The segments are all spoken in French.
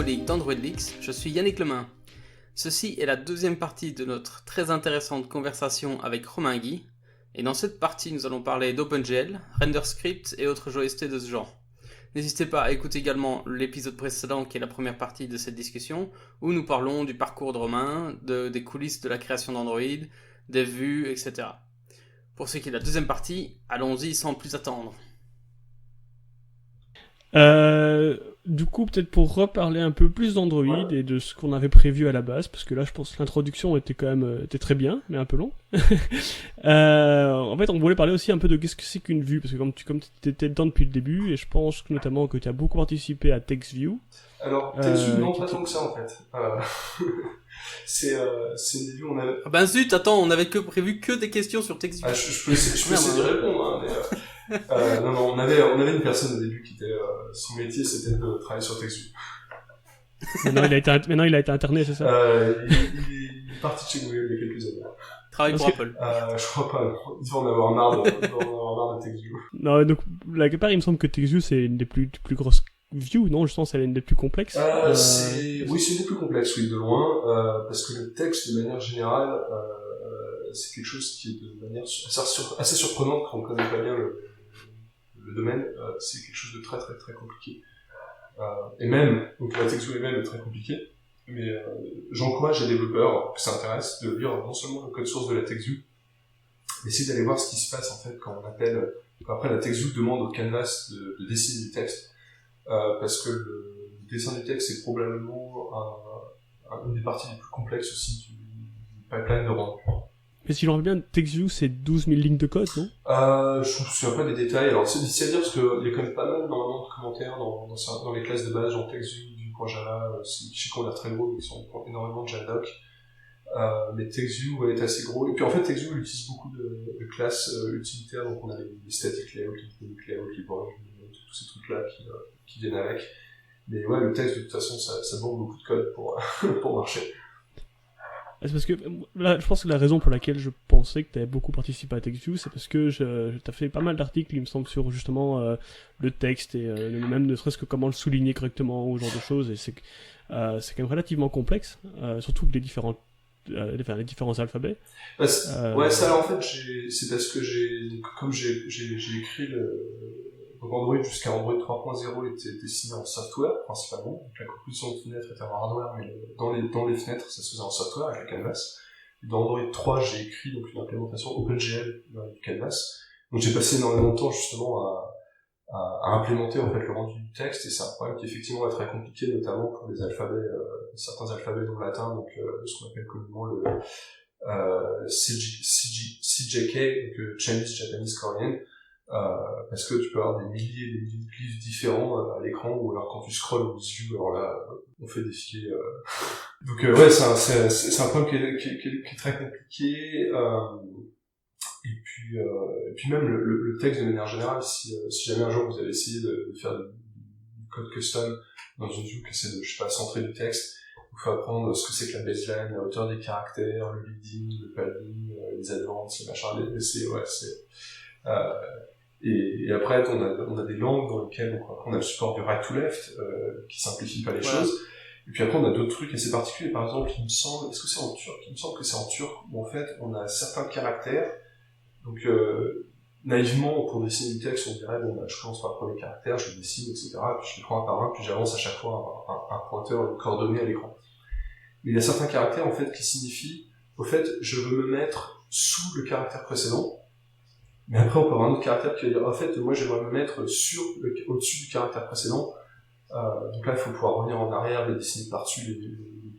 League d'Android Leaks, je suis Yannick Lemain. Ceci est la deuxième partie de notre très intéressante conversation avec Romain Guy, et dans cette partie nous allons parler d'OpenGL, RenderScript et autres joystick de ce genre. N'hésitez pas à écouter également l'épisode précédent qui est la première partie de cette discussion, où nous parlons du parcours de Romain, des coulisses de la création d'Android, des vues, etc. Pour ce qui est de la deuxième partie, allons-y sans plus attendre. Du coup, peut-être pour reparler un peu plus d'Android et de ce qu'on avait prévu à la base, parce que là, je pense que l'introduction était quand même était très bien, mais un peu long. En fait, on voulait parler aussi un peu de qu'est-ce que c'est qu'une vue, parce que comme tu étais dedans depuis le début, et je pense que notamment que tu as beaucoup participé à TextView. Alors, TextView, non, pas tant que ça, en fait. C'est une vue, on avait... Ah ben zut, attends, on avait prévu que des questions sur TextView. Ah, je peux essayer de répondre, hein, mais... non, on avait une personne au début qui était, son métier c'était de travailler sur TextView. Maintenant il a été interné, c'est ça? Il est parti de chez Google il y a quelques années. Travaille pour Apple. Je crois pas, non. Il va en avoir marre de TextView. Non, donc, quelque part, il me semble que TextView c'est une des plus grosses views, non? Je pense qu'elle est une des plus complexes. Oui, c'est une des plus complexes, oui, de loin, parce que le texte, de manière générale, c'est quelque chose qui est de manière assez surprenante quand on connaît pas bien le domaine, c'est quelque chose de très très très compliqué. Et même, donc la TextView elle-même est très compliquée, mais j'encourage les développeurs que ça intéresse de lire non seulement le code source de la TextView, mais essayer d'aller voir ce qui se passe en fait quand après la TextView demande au canvas de dessiner du texte, parce que le dessin du texte est probablement une des parties les plus complexes aussi du pipeline de rendu. Mais si l'on regarde bien, TextView, c'est 12 000 lignes de code, non? Je me souviens pas des détails. Alors, c'est difficile à dire parce qu'il y a quand même pas mal normalement de commentaires dans les classes de base, genre TextView, Vue.java, je sais qu'on a très gros, mais ils sont énormément de Javadoc. Mais TextView est assez gros. Et puis en fait, TextView utilise beaucoup de classes utilitaires, donc on a les static layout, les dynamic layout, les boards, tous ces trucs-là qui viennent avec. Mais ouais, le texte, de toute façon, ça demande beaucoup de code pour marcher. C'est parce que là, je pense que la raison pour laquelle je pensais que tu avais beaucoup participé à TextView, c'est parce que t'as fait pas mal d'articles, il me semble, sur justement le texte et même ne serait-ce que comment le souligner correctement ou ce genre de choses. Et c'est quand même relativement complexe, surtout que les différents alphabets. Ouais, ça en fait, c'est parce que comme j'ai écrit donc Android jusqu'à Android 3.0 était dessiné en software principalement, donc la composition de fenêtres était en hardware, mais dans les fenêtres ça se faisait en software avec le canvas. Et dans Android 3 j'ai écrit donc une implémentation OpenGL du canvas, donc j'ai passé énormément de temps justement à implémenter en fait le rendu du texte, et c'est un problème qui effectivement est très compliqué, notamment pour les alphabets, certains alphabets non latins, donc ce qu'on appelle communément le CJK, donc Chinese, Japanese, Korean. Parce que tu peux avoir des milliers de glyphes différents à l'écran, ou alors quand tu scrolles au view, alors là, on fait défiler. Donc ouais, c'est un problème qui est très compliqué. Et puis même le texte de manière générale, si jamais un jour vous avez essayé de faire du code custom dans une view qui essaie de, je sais pas, centrer du texte, il faut apprendre ce que c'est que la baseline, la hauteur des caractères, le leading, le padding, les advances, les machins, et après, on a des langues dans lesquelles on a le support du right to left, qui simplifie pas les choses. Et puis après, on a d'autres trucs assez particuliers. Par exemple, est-ce que c'est en turc? Il me semble que c'est en turc, où en fait, on a certains caractères. Donc, naïvement, pour dessiner du texte, on dirait, je commence par le premier caractère, je le dessine, etc. Puis je les prends un par un, puis j'avance à chaque fois un pointeur, une coordonnée à l'écran. Mais il y a certains caractères, en fait, qui signifient, au fait, je veux me mettre sous le caractère précédent. Mais après, on peut avoir un autre caractère qui va dire, en fait, moi, j'aimerais me mettre au-dessus du caractère précédent. Donc là, il faut pouvoir revenir en arrière et dessiner par-dessus les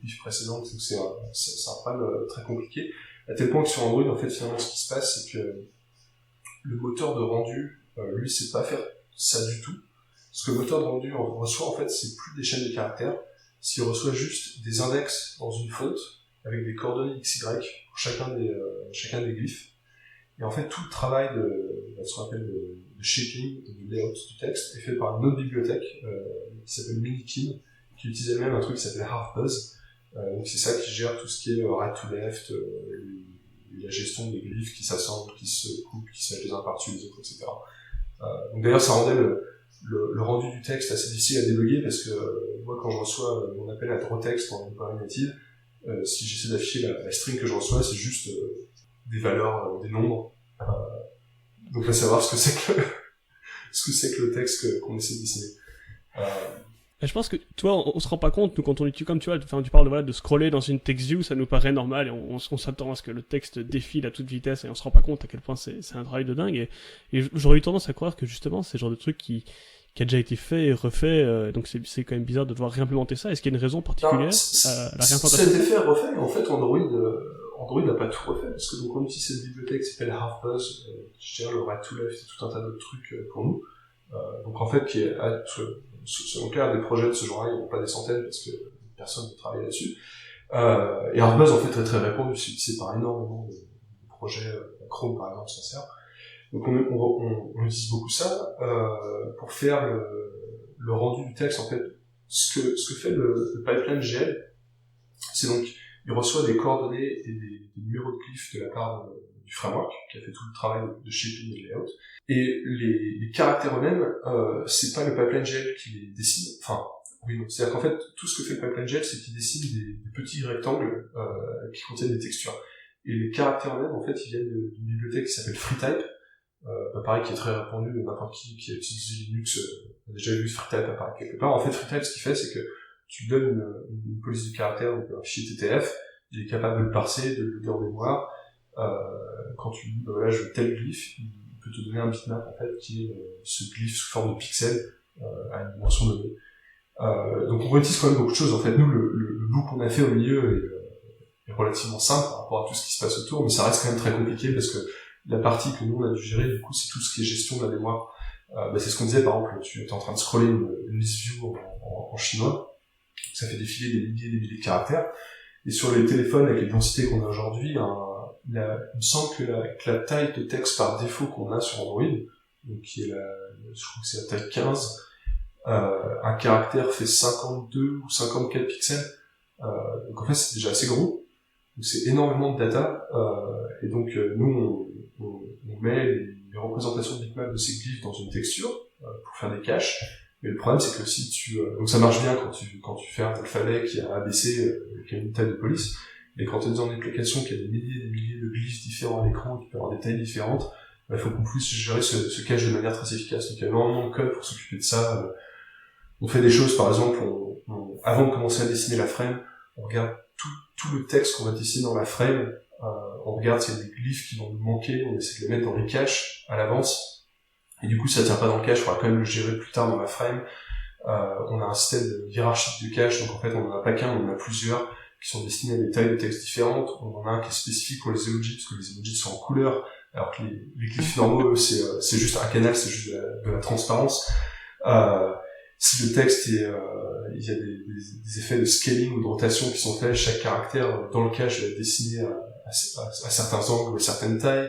glyphes précédents. Donc c'est un problème très compliqué. À tel point que sur Android, en fait, finalement, ce qui se passe, c'est que le moteur de rendu, lui, sait pas faire ça du tout. Parce que le moteur de rendu, on reçoit, en fait, c'est plus des chaînes de caractères. S'il reçoit juste des index dans une fonte, avec des coordonnées XY pour chacun des glyphes. Et en fait, tout le travail de ce qu'on appelle de shaping, du layout du texte, est fait par une autre bibliothèque qui s'appelle Minikin, qui utilisait même un truc qui s'appelle Harpuz. Donc c'est ça qui gère tout ce qui est right to left, la gestion des glyphes qui s'assemblent, qui se coupent, qui se mettent les uns par-dessus les autres, etc. Donc d'ailleurs, ça rendait le rendu du texte assez difficile à débugger parce que moi quand je reçois mon appel à drawText en librairie native, si j'essaie d'afficher la string que je reçois, c'est juste des valeurs, des nombres. Donc à savoir ce que c'est que le texte qu'on essaie de dessiner. Et je pense que, tu vois, on se rend pas compte, nous, quand on utilise, comme tu vois, enfin, tu parles de scroller dans une text view, ça nous paraît normal, et on s'attend à ce que le texte défile à toute vitesse, et on se rend pas compte à quel point c'est un travail de dingue, et j'aurais eu tendance à croire que, justement, c'est le genre de truc qui a déjà été fait et refait, donc c'est quand même bizarre de devoir réimplémenter ça. Est-ce qu'il y a une raison particulière à la réimplantation? Ça a été fait et refait, en fait, Android n'a pas tout refait, parce que donc on utilise cette bibliothèque qui s'appelle Halfbuzz, qui gère le right to left et tout un tas d'autres trucs pour nous. Donc en fait, selon clair, des projets de ce genre-là, ils n'ont pas des centaines parce que personne ne travaille là-dessus. Et Halfbuzz en fait est très répandu, c'est utilisé par énormément de projets. Chrome par exemple s'en sert. Donc on utilise beaucoup ça pour faire le rendu du texte. En fait, ce que fait le pipeline GL, c'est donc il reçoit des coordonnées et des numéros de glyphes de la part du framework qui a fait tout le travail de shaping et de layout. Et les caractères eux-mêmes, c'est pas le pipeline GL qui les dessine. Enfin, oui, non. C'est-à-dire qu'en fait, tout ce que fait le pipeline GL, c'est qu'il dessine des petits rectangles qui contiennent des textures. Et les caractères eux-mêmes, en fait, ils viennent d'une bibliothèque qui s'appelle FreeType, pareil, qui est très répandue, n'importe qui a utilisé Linux a déjà vu FreeType apparaître quelque part. En fait, FreeType, ce qu'il fait, c'est que tu donnes une police de caractère, donc un fichier TTF, il est capable de le parser, de le garder en mémoire. Quand tu dis, voilà, je veux tel glyphe, il peut te donner un bitmap, en fait, qui est ce glyphe sous forme de pixels, à une dimension donnée. Donc on réutilise quand même beaucoup de choses. En fait, nous, le bout qu'on a fait au milieu est relativement simple par rapport à tout ce qui se passe autour, mais ça reste quand même très compliqué parce que la partie que nous on a dû gérer, du coup, c'est tout ce qui est gestion de la mémoire. C'est ce qu'on disait, par exemple, tu es en train de scroller une list view en chinois, ça fait défiler des milliers de caractères, et sur les téléphones avec les densités qu'on a aujourd'hui, il me semble que la taille de texte par défaut qu'on a sur Android, donc qui est je crois que c'est la taille 15, un caractère fait 52 ou 54 pixels, donc en fait c'est déjà assez gros, donc c'est énormément de data, et donc nous on met les représentations de bitmap de ces glyphes dans une texture pour faire des caches, mais le problème c'est que si donc ça marche bien quand tu fais un alphabet qui a ABC, qui a une taille de police, mais quand tu es dans une application qui a des milliers de glyphes différents à l'écran, qui peut avoir des tailles différentes, il faut qu'on puisse gérer ce cache de manière très efficace. Donc il y a énormément de code pour s'occuper de ça. On fait des choses, par exemple, avant de commencer à dessiner la frame, on regarde tout le texte qu'on va dessiner dans la frame, on regarde s'il y a des glyphes qui vont nous manquer, on essaie de les mettre dans les caches à l'avance, et du coup ça tient pas dans le cache, il faudra quand même le gérer plus tard dans la frame. On a un système hiérarchique de cache, donc en fait on en a pas qu'un, on en a plusieurs, qui sont destinés à des tailles de texte différentes. On en a un qui est spécifique pour les emojis, parce que les emojis sont en couleur, alors que les glyphes normaux, c'est juste un canal, c'est juste de la transparence. Si le texte il y a des effets de scaling ou de rotation qui sont faits, chaque caractère dans le cache va être dessiné à certains angles ou à certaines tailles.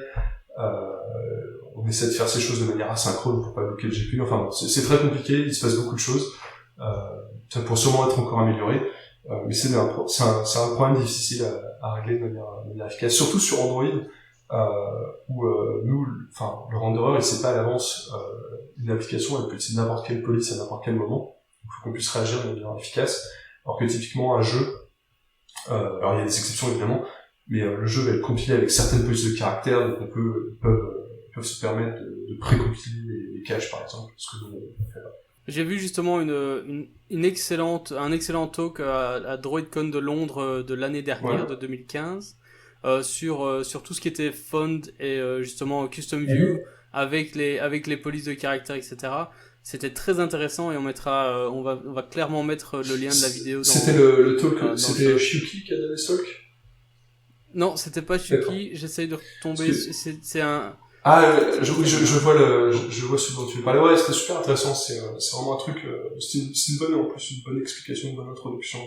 On essaie de faire ces choses de manière asynchrone pour pas bloquer le GPU. Enfin, c'est très compliqué, il se passe beaucoup de choses. Ça pourrait sûrement être encore amélioré, mais c'est un problème difficile à régler de manière efficace, surtout sur Android, où le renderer il sait pas à l'avance une application, elle peut utiliser n'importe quelle police à n'importe quel moment, il faut qu'on puisse réagir de manière efficace, alors que typiquement un jeu, alors il y a des exceptions évidemment, mais le jeu va être compilé avec certaines polices de caractères, donc ils peuvent se permettre de pré-compiler les caches par exemple, ce que nous on fait là. J'ai vu justement un excellent talk à DroidCon de Londres de l'année dernière, de 2015, sur tout ce qui était font et justement custom view avec les polices de caractères, etc. C'était très intéressant et on va clairement mettre le lien de la vidéo. C'était le talk, c'était Shuki qui a donné ce talk? Non, c'était pas Shuki. J'essaye de retomber. C'est un. Je vois ce dont tu veux parler. Ouais, c'était super intéressant. C'est vraiment un truc. C'est une bonne explication, une bonne introduction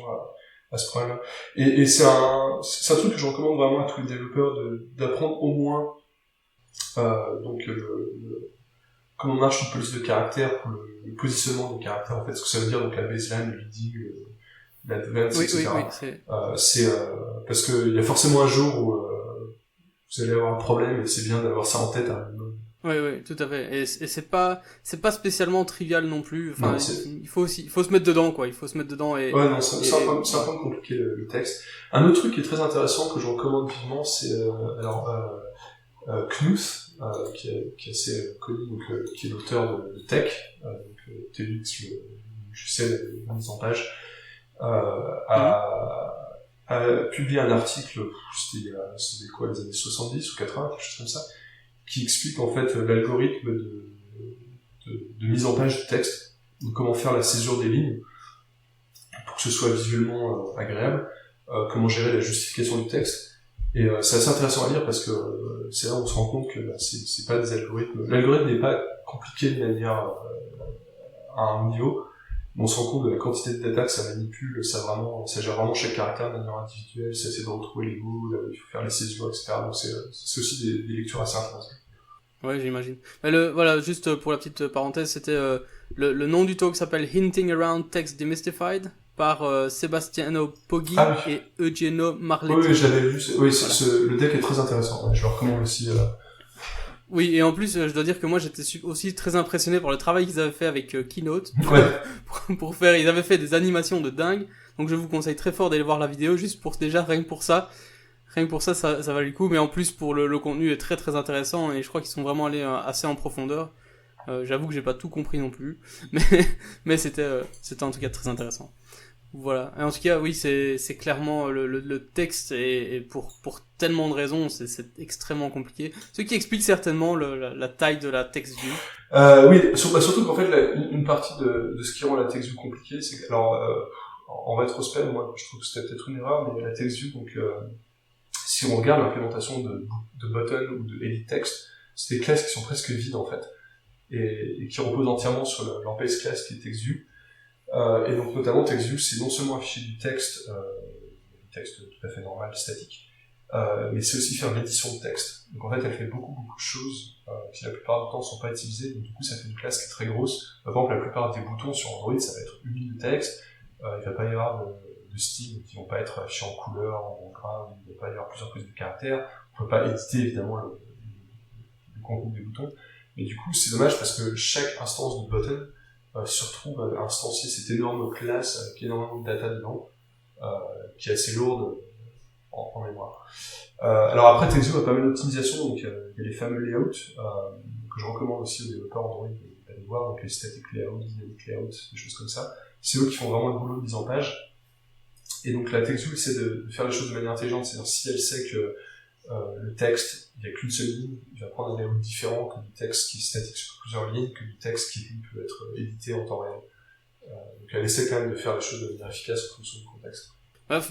à ce problème-là. Et c'est un truc que je recommande vraiment à tous les développeurs d'apprendre au moins. Donc comment marche une police de caractère pour le positionnement des caractères, en fait, ce que ça veut dire, donc la baseline, le leading, l'advance, etc. C'est parce que il y a forcément un jour où vous allez avoir un problème et c'est bien d'avoir ça en tête à un minimum. Oui, oui, tout à fait. Et c'est pas spécialement trivial non plus. Enfin, Non, il faut se mettre dedans, quoi. Il faut se mettre dedans et. Ouais, non, c'est un peu compliqué le texte. Un autre truc qui est très intéressant que je recommande vivement, c'est Knuth, qui est assez connu, donc qui est l'auteur de Tech, TX, je sais, la mise en page, a publié un article, c'était quoi, les années 70 ou 80, quelque chose comme ça, qui explique en fait l'algorithme de mise en page du texte, donc comment faire la césure des lignes pour que ce soit visuellement agréable, comment gérer la justification du texte. Et c'est assez intéressant à lire parce que c'est là où on se rend compte que c'est pas des algorithmes. L'algorithme n'est pas compliqué de manière à un niveau, mais on se rend compte de la quantité de data que ça manipule, ça gère vraiment chaque caractère de manière individuelle, ça essaie de retrouver les mots, là où il faut faire les césures, etc. Donc c'est aussi des lectures assez intéressantes. Ouais, j'imagine. Mais voilà, juste pour la petite parenthèse, c'était le nom du talk s'appelle Hinting Around Text Demystified par Sebastiano Poggi et Eugenio Marletti. Oui, j'avais vu. Oui, le deck est très intéressant. Ouais, je le recommande aussi. Oui, et en plus, je dois dire que moi, j'étais aussi très impressionné par le travail qu'ils avaient fait avec Keynote. Pour faire, ils avaient fait des animations de dingue. Donc, je vous conseille très fort d'aller voir la vidéo, juste pour déjà, rien que pour ça. Rien que pour ça, ça valait le coup. Mais en plus, pour le contenu est très très intéressant et je crois qu'ils sont vraiment allés assez en profondeur. J'avoue que j'ai pas tout compris non plus, mais c'était en tout cas très intéressant. Voilà. Et en tout cas, oui, c'est clairement le texte et pour tellement de raisons, c'est extrêmement compliqué. Ce qui explique certainement la taille de la text view. Oui, surtout qu'en fait, une partie de ce qui rend la text view compliquée, c'est que, alors, en rétrospect, moi, je trouve que c'était peut-être une erreur, mais la text view, donc, si on regarde l'implémentation de button ou de edit text, c'est des classes qui sont presque vides, en fait, et qui reposent entièrement sur leur base class qui est TextView. Et donc, notamment, TextView, c'est non seulement afficher du texte tout à fait normal, statique, mais c'est aussi faire l'édition de texte. Donc, en fait, elle fait beaucoup de choses qui, la plupart du temps, sont pas utilisées, donc du coup, ça fait une classe qui est très grosse. Par exemple, la plupart des boutons sur Android, ça va être une ligne de texte, il va pas y avoir de styles qui vont pas être affichés en couleur, en gras, il va pas y avoir plusieurs prises de caractères, on peut pas éditer, évidemment, le contenu des boutons, mais du coup, c'est dommage parce que chaque instance de button se retrouve à instancier cette énorme classe avec énormément de data dedans, qui est assez lourde en mémoire. Alors après, TextView a pas mal d'optimisation, donc il y a les fameux layouts que je recommande aussi aux développeurs Android d'aller voir, donc les static layouts, dynamic layouts, des choses comme ça. C'est eux qui font vraiment le boulot de mise en page. Et donc la TextView essaie de faire les choses de manière intelligente, c'est-à-dire si elle sait que le texte, il n'y a qu'une seule ligne, il va prendre un layout différent que du texte qui est statique sur plusieurs lignes, que du texte qui lui peut être édité en temps réel. Donc elle essaie quand même de faire les choses de manière efficace en fonction du contexte.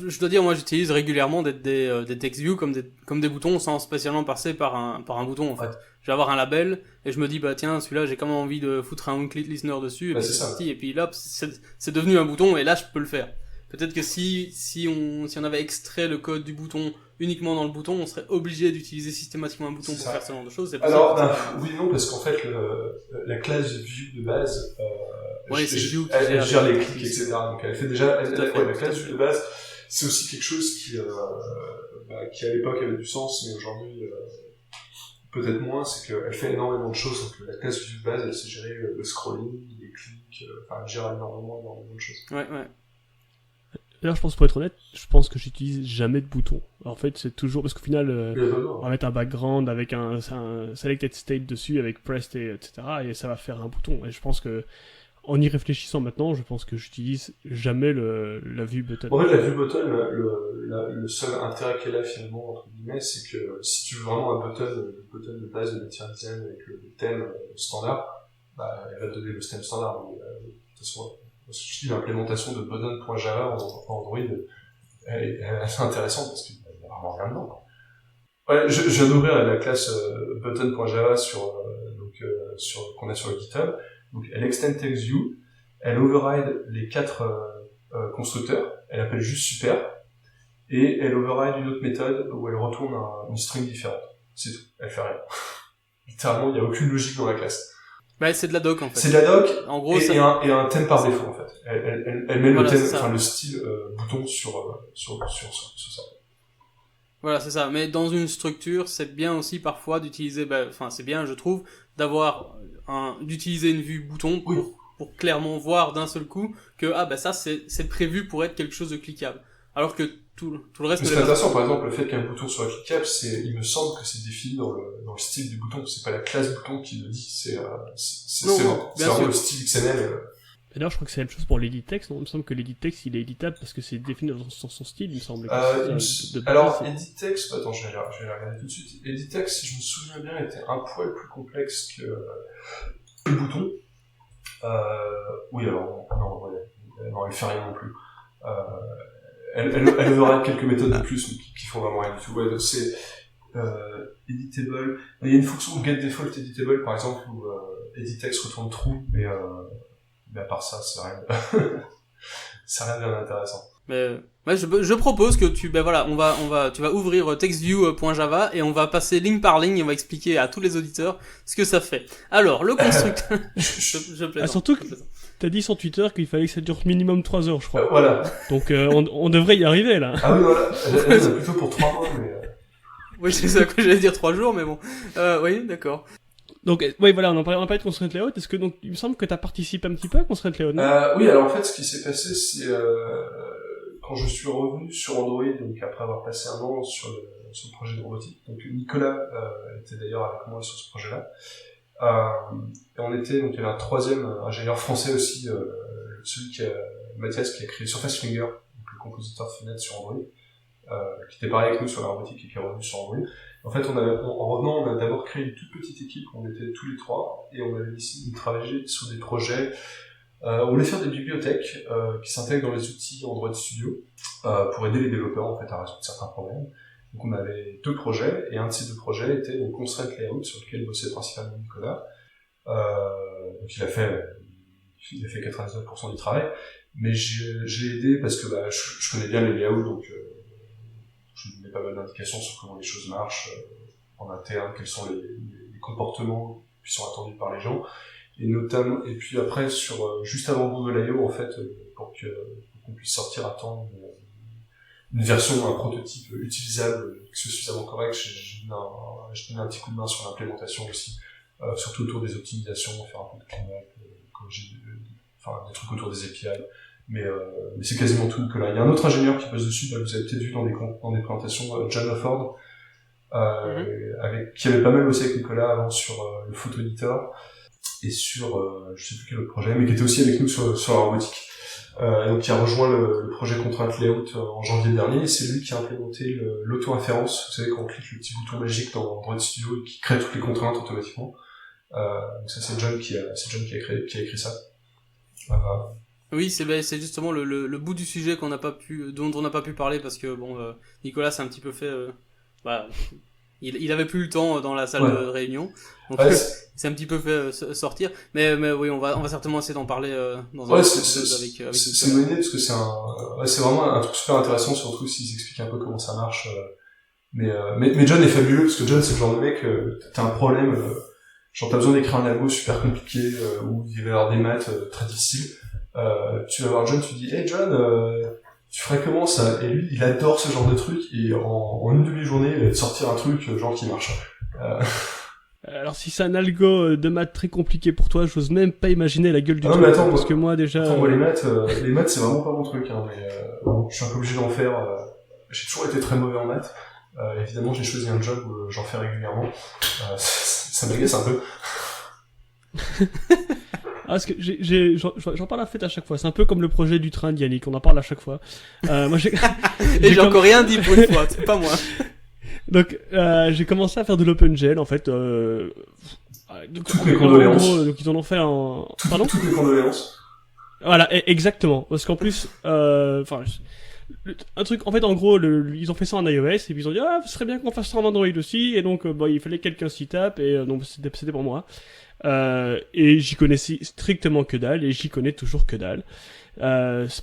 Je dois dire, moi j'utilise régulièrement des text views comme des boutons sans spécialement passer par un bouton en fait. Ouais. Je vais avoir un label et je me dis bah tiens celui-là j'ai quand même envie de foutre un click listener dessus et puis c'est parti et puis là c'est devenu un bouton et là je peux le faire. Peut-être que si on avait extrait le code du bouton uniquement dans le bouton, on serait obligé d'utiliser systématiquement un bouton pour faire ce genre de choses. Alors oui non parce qu'en fait la classe view de base elle gère les clics etc. Donc elle fait déjà la classe view de base. C'est aussi quelque chose qui à l'époque avait du sens, mais aujourd'hui peut-être moins, c'est qu'elle fait énormément de choses. Donc la classe view de base, elle sait gérer le scrolling, les clics, elle gère énormément de choses. Ouais. D'ailleurs, je pense, pour être honnête, je pense que j'utilise jamais de bouton. En fait, c'est toujours, parce qu'au final, on va mettre un background avec un selected state dessus, avec pressed, etc., et ça va faire un bouton. Et je pense que, en y réfléchissant maintenant, je pense que j'utilise jamais la vue button. En fait, la vue button, le seul intérêt qu'elle a finalement, entre guillemets, c'est que si tu veux vraiment un button, le button de base de Material Design avec le thème standard, elle va te donner le thème standard. De toute façon, je dis l'implémentation de button.java en Android, elle est assez intéressante parce qu'il n'y a vraiment rien dedans. Ouais, je viens d'ouvrir la classe button.java qu'on a sur le GitHub. Donc, elle extend TextView, elle override les 4 constructeurs, elle appelle juste super, et elle override une autre méthode où elle retourne une string différente. C'est tout, elle fait rien. Littéralement, il n'y a aucune logique dans la classe. Bah, c'est de la doc, en fait. C'est de la doc, en gros, et un thème par défaut, en fait. Elle met le thème, le style bouton sur ça. Voilà, c'est ça. Mais dans une structure, c'est bien aussi parfois d'utiliser, c'est bien, je trouve, d'utiliser une vue bouton pour clairement voir d'un seul coup que, ça, c'est prévu pour être quelque chose de cliquable. Alors que tout le reste... Mais c'est intéressant, par exemple, le fait qu'un bouton soit cliquable, il me semble que c'est défini dans le style du bouton. C'est pas la classe bouton qui le dit, c'est vraiment le style XML. D'ailleurs, je crois que c'est la même chose pour l'edit text. Il me semble que l'edit text, il est éditable parce que c'est défini dans son style, il me semble. Alors, edit text, attends, je vais la regarder tout de suite. Edit text, si je me souviens bien, était un poil plus complexe que le bouton. Oui, alors, non, elle fait rien non plus. Elle aura quelques méthodes de plus, mais qui font vraiment rien du tout. Ouais, c'est editable. Il y a une fonction get default editable, par exemple, où edit text retourne true, mais à part ça, c'est rien. C'est rien de bien intéressant. Mais je propose que tu vas ouvrir textview.java et on va passer ligne par ligne et on va expliquer à tous les auditeurs ce que ça fait. Alors, le constructeur... je plaisante. Surtout que t'as dit sur Twitter qu'il fallait que ça dure minimum 3 heures, je crois. Voilà. Donc on devrait y arriver, là. Ah oui, voilà. Elle est plutôt pour 3 mois, mais... Oui, c'est ça que j'allais dire 3 jours, mais bon. Oui, d'accord. Donc, oui, voilà, on a parlé de Constraint Layout. Est-ce que, donc, il me semble que t'as participé un petit peu à Constraint Layout, non? Oui, alors en fait, ce qui s'est passé, c'est quand je suis revenu sur Android, donc après avoir passé un an sur le projet de robotique. Donc Nicolas était d'ailleurs avec moi sur ce projet-là. Et on était, donc il y avait un troisième ingénieur français aussi, Mathias, qui a créé Surface Flinger, donc le compositeur de fenêtres sur Android, qui était pareil avec nous sur la robotique et qui est revenu sur Android. En fait, en revenant, on a d'abord créé une toute petite équipe, on était tous les trois, et on avait décidé de travailler sur des projets. On voulait faire des bibliothèques qui s'intègrent dans les outils Android Studio pour aider les développeurs en fait à résoudre certains problèmes. Donc on avait 2 projets, et un de ces 2 projets était donc Constraint Layout, sur lequel bossait principalement Nicolas. Donc il a fait 99% du travail, mais je l'ai aidé parce que je connais bien les layouts, donc je lui donnais pas mal d'indications sur comment les choses marchent en interne, quels sont les comportements qui sont attendus par les gens, et notamment, et puis après juste avant Google I.O. en fait, pour qu'on puisse sortir à temps une version, un prototype utilisable qui soit suffisamment correct, j'ai donné un petit coup de main sur l'implémentation aussi, surtout autour des optimisations, faire un peu de cleanup, des trucs autour des API. Mais c'est quasiment tout Nicolas. Il y a un autre ingénieur qui passe dessus, vous avez peut-être vu dans des présentations, John Offord, qui avait pas mal bossé avec Nicolas avant sur le photo editor et sur je sais plus quel autre projet, mais qui était aussi avec nous sur la robotique. Donc qui a rejoint le projet Constraint Layout en janvier dernier, et c'est lui qui a implémenté l'auto-inférence. Vous savez, quand on clique le petit bouton magique dans Android Studio et qui crée toutes les contraintes automatiquement. Donc ça, c'est John qui a écrit ça. Oui, c'est justement le bout du sujet dont on n'a pas pu parler parce que Nicolas s'est un petit peu fait il avait plus le temps dans la salle de réunion, donc c'est un petit peu fait sortir, mais oui, on va certainement essayer d'en parler dans un avec c'est une idée parce que c'est vraiment un truc super intéressant, surtout s'ils expliquent un peu comment ça marche, mais John est fabuleux parce que John, c'est le genre de mec, t'as un problème, genre t'as besoin d'écrire un algo super compliqué où il va y avoir des maths très difficiles, tu vas voir John, tu dis hey John, tu ferais comment ça? Et lui, il adore ce genre de truc, et en une demi-journée, il va te sortir un truc genre qui marche. Alors si c'est un algo de maths très compliqué pour toi, j'ose même pas imaginer la gueule du truc, parce que moi déjà... moi les maths c'est vraiment pas mon truc, mais je suis un peu obligé d'en faire. J'ai toujours été très mauvais en maths. Évidemment, j'ai choisi un job où j'en fais régulièrement. Ça m'agace un peu. Parce que j'en parle à fête à chaque fois. C'est un peu comme le projet du train d'Yannick, on en parle à chaque fois. Moi, et j'ai encore rien dit pour une fois, c'est pas moi. Donc, j'ai commencé à faire de l'OpenGL, en fait. Toutes les condoléances. En gros, donc ils en ont fait un... Pardon ? Toutes les condoléances. Voilà, exactement. Parce qu'en plus, un truc, en fait, en gros, ils ont fait ça en iOS, et puis ils ont dit, ce serait bien qu'on fasse ça en Android aussi, et donc, il fallait que quelqu'un s'y tape, et donc, c'était pour moi. Et j'y connaissais strictement que dalle, et j'y connais toujours que dalle.